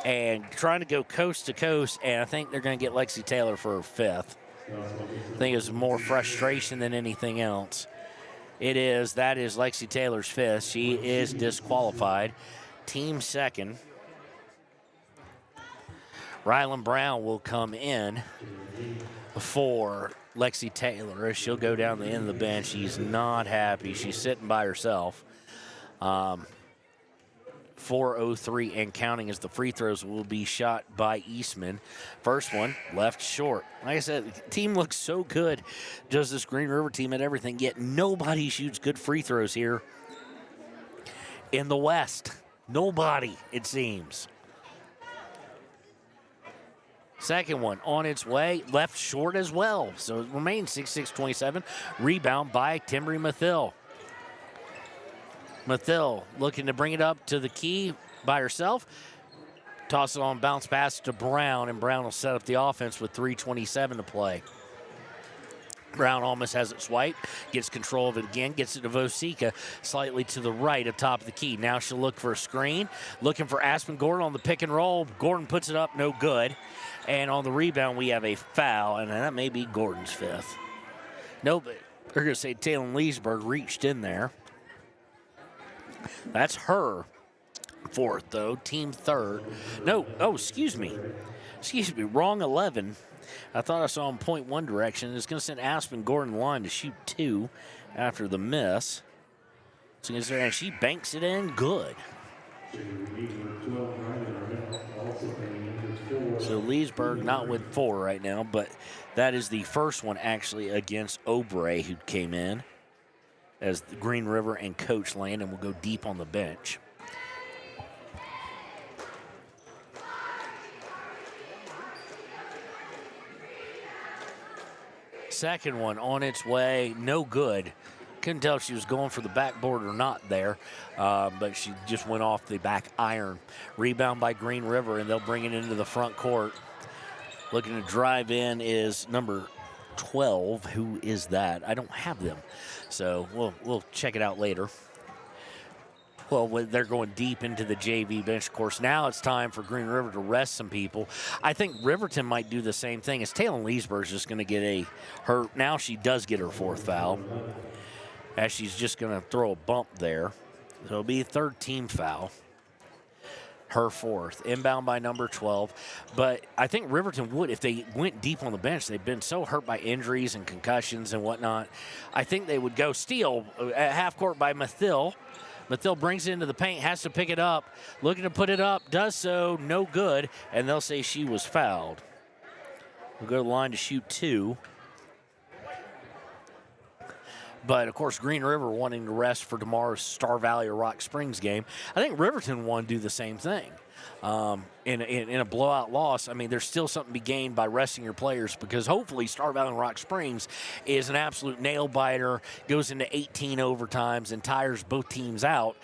And trying to go coast to coast, and I think they're going to get Lexi Taylor for her 5th. I think it's more frustration than anything else. That is Lexi Taylor's 5th. She is disqualified. Team 2nd. Rylan Brown will come in for Lexi Taylor as she'll go down the end of the bench. She's not happy. She's sitting by herself. 4:03 and counting as the free throws will be shot by Eastman. First one, left short. Like I said, the team looks so good. Does this Green River team at everything, yet nobody shoots good free throws here in the West. Nobody, it seems. Second one on its way, left short as well. So it remains 6-6-27. Rebound by Timbry Mathil. Mathil looking to bring it up to the key by herself. Toss it on, bounce pass to Brown, and Brown will set up the offense with 3:27 to play. Brown almost has it swiped, gets control of it again, gets it to Vosica slightly to the right of top of the key. Now she'll look for a screen, looking for Aspen Gordon on the pick and roll. Gordon puts it up, no good. And on the rebound, we have a foul, and that may be Gordon's 5th. No, but they're going to say Taylor Leesburg reached in there. That's her 4th, though. Team 3rd. No, excuse me. Wrong 11. I thought I saw him point one direction. It's going to send Aspen Gordon line to shoot 2 after the miss. And she banks it in good. So Leesburg not with 4 right now, but that is the first one actually against Obrey, who came in as the Green River and Coach Landon will go deep on the bench. Second one on its way, no good. Couldn't tell if she was going for the backboard or not there, but she just went off the back iron. Rebound by Green River, and they'll bring it into the front court. Looking to drive in is number 12. Who is that? I don't have them, so we'll check it out later. Well, they're going deep into the JV bench. Of course, now it's time for Green River to rest some people. I think Riverton might do the same thing. As Taylor Leesburg is just going to get now she does get her 4th foul, as she's just going to throw a bump there. So it'll be a 3rd team foul. Her 4th. Inbound by number 12. But I think Riverton would, if they went deep on the bench, they've been so hurt by injuries and concussions and whatnot. I think they would go steal at half court by Mathil. Mathil brings it into the paint, has to pick it up. Looking to put it up, does so, no good. And they'll say she was fouled. We'll go to the line to shoot 2. But, of course, Green River wanting to rest for tomorrow's Star Valley or Rock Springs game. I think Riverton want to do the same thing. In a blowout loss, I mean, there's still something to be gained by resting your players, because hopefully Star Valley and Rock Springs is an absolute nail-biter, goes into 18 overtimes and tires both teams out.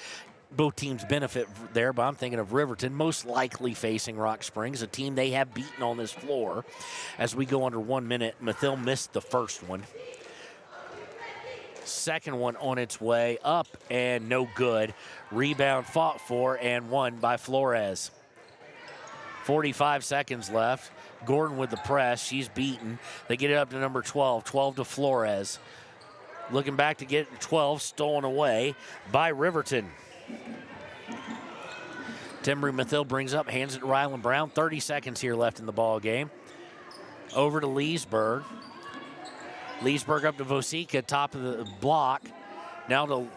Both teams benefit there, but I'm thinking of Riverton most likely facing Rock Springs, a team they have beaten on this floor. As we go under 1 minute, Mathil missed the first one. Second one on its way up and no good. Rebound fought for and won by Flores. 45 seconds left. Gordon with the press. She's beaten. They get it up to number 12. 12 to Flores. Looking back to get 12, stolen away by Riverton. Timbry Mathil brings up, hands it to Rylan Brown. 30 seconds here left in the ball game. Over to Leesburg. Leesburg up to Vosica, top of the block. Now to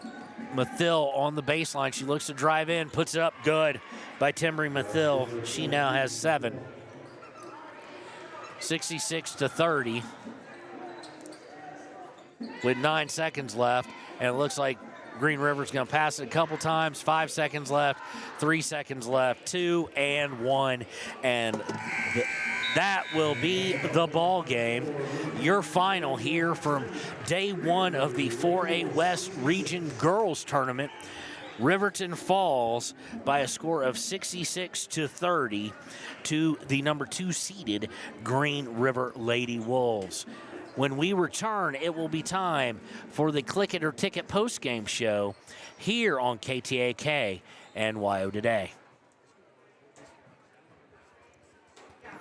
Mathil on the baseline. She looks to drive in, puts it up good by Timbry Mathil. She now has 7. 66-30. with 9 seconds left, and it looks like Green River's going to pass it a couple times. 5 seconds left, 3 seconds left, 2 and 1, and that will be the ball game. Your final here from day one of the 4A West Region Girls Tournament. Riverton falls by a score of 66-30 to the number 2 seeded Green River Lady Wolves. When we return, it will be time for the Click It or Ticket postgame show here on KTAK and WYO Today.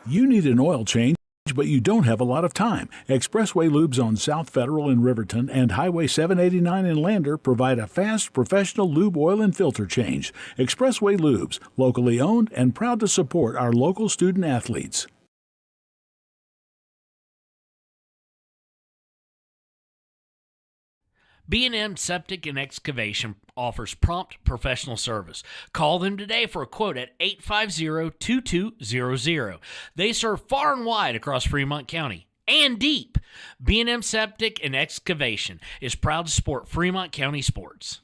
You need an oil change, but you don't have a lot of time. Expressway Lubes on South Federal in Riverton and Highway 789 in Lander provide a fast, professional lube, oil, and filter change. Expressway Lubes, locally owned and proud to support our local student athletes. B&M Septic and Excavation offers prompt professional service. Call them today for a quote at 850-2200. They serve far and wide across Fremont County and deep. B&M Septic and Excavation is proud to support Fremont County sports.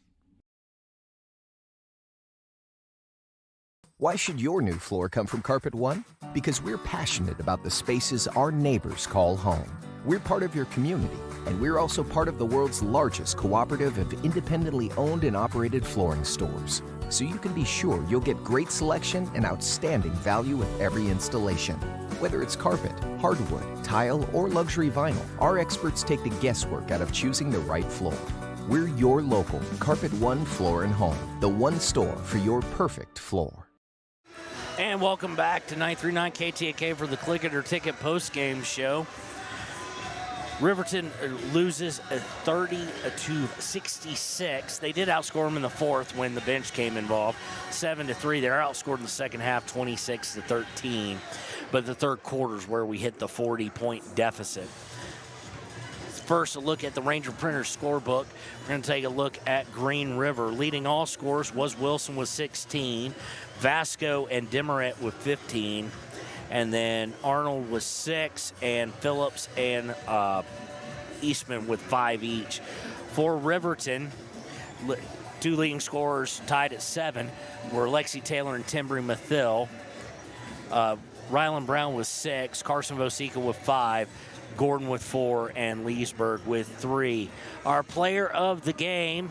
Why should your new floor come from Carpet One? Because we're passionate about the spaces our neighbors call home. We're part of your community, and we're also part of the world's largest cooperative of independently owned and operated flooring stores. So you can be sure you'll get great selection and outstanding value with every installation. Whether it's carpet, hardwood, tile, or luxury vinyl, our experts take the guesswork out of choosing the right floor. We're your local Carpet One Floor and Home, the one store for your perfect floor. And welcome back to 939 KTAK for the Click It or Ticket postgame show. Riverton loses 30-66. They did outscore them in the fourth when the bench came involved. 7-3. They're outscored in the second half, 26-13. But the third quarter is where we hit the 40-point deficit. First, a look at the Ranger Printers scorebook. We're going to take a look at Green River. Leading all scorers was Wilson with 16, Vasco and Demerit with 15. And then Arnold with 6, and Phillips and Eastman with 5 each. For Riverton, 2 leading scorers tied at 7 were Lexi Taylor and Timbry Mathill. Rylan Brown with 6, Carson Vosica with 5, Gordon with 4, and Leesburg with 3. Our player of the game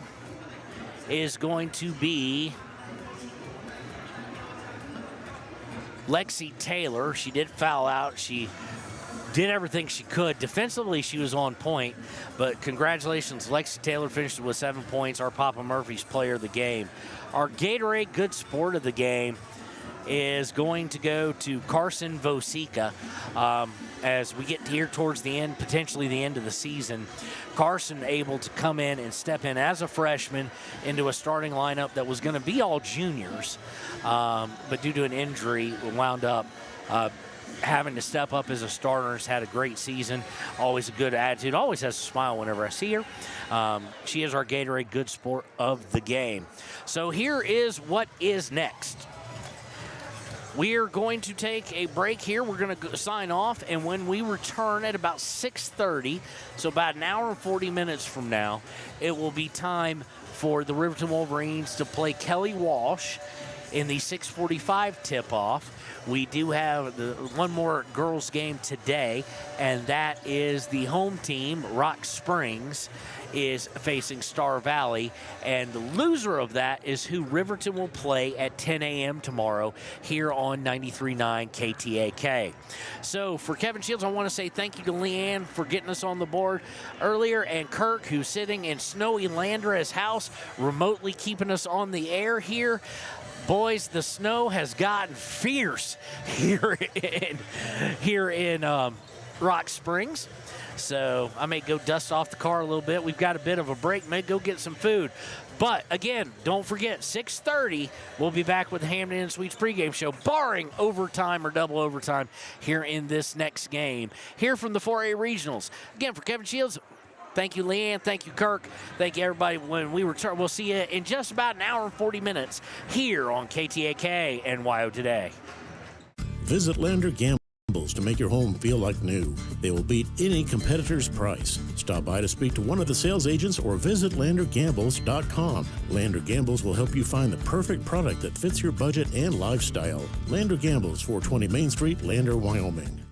is going to be Lexi Taylor. She did foul out. She did everything she could. Defensively, she was on point, but congratulations, Lexi Taylor finished with 7 points. Our Papa Murphy's player of the game. Our Gatorade Good Sport of the game is going to go to Carson Vosica. As we get here towards the end, potentially the end of the season, Carson able to come in and step in as a freshman into a starting lineup that was going to be all juniors, but due to an injury, wound up having to step up as a starter. Has had a great season, always a good attitude, always has a smile whenever I see her. She is our Gatorade Good Sport of the game. So here is what is next. We are going to take a break here. We're going to sign off, and when we return at about 6:30, so about an hour and 40 minutes from now, it will be time for the Riverton Wolverines to play Kelly Walsh in the 6:45 tip-off. We do have one more girls game today, and that is the home team, Rock Springs, is facing Star Valley, and the loser of that is who Riverton will play at 10 a.m. tomorrow here on 93.9 KTAK. So for Kevin Shields, I want to say thank you to Leanne for getting us on the board earlier, and Kirk, who's sitting in snowy Landra's house, remotely keeping us on the air here. Boys, the snow has gotten fierce here in Rock Springs. So I may go dust off the car a little bit. We've got a bit of a break. May go get some food. But, again, don't forget, 6:30, we'll be back with the Hampton Inn Suites pregame show, barring overtime or double overtime here in this next game. Here from the 4A Regionals. Again, for Kevin Shields, thank you, Leanne. Thank you, Kirk. Thank you, everybody. When we return, we'll see you in just about an hour and 40 minutes here on KTAK and WYO Today. Visit Lander Gambling Gambles to make your home feel like new. They will beat any competitor's price. Stop by to speak to one of the sales agents or visit LanderGambles.com. Lander Gambles will help you find the perfect product that fits your budget and lifestyle. Lander Gambles, 420 Main Street, Lander, Wyoming.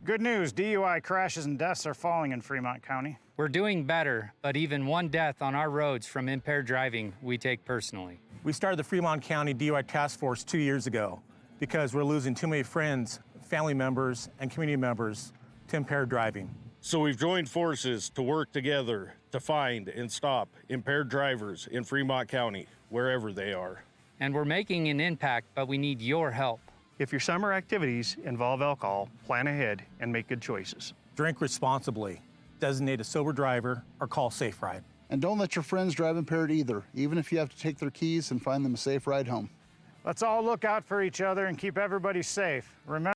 Good news, DUI crashes and deaths are falling in Fremont County. We're doing better, but even one death on our roads from impaired driving, we take personally. We started the Fremont County DUI Task Force 2 years ago because we're losing too many friends, family members, and community members to impaired driving. So we've joined forces to work together to find and stop impaired drivers in Fremont County, wherever they are. And we're making an impact, but we need your help. If your summer activities involve alcohol, plan ahead and make good choices. Drink responsibly, designate a sober driver, or call Safe Ride. And don't let your friends drive impaired either, even if you have to take their keys and find them a safe ride home. Let's all look out for each other and keep everybody safe. Remember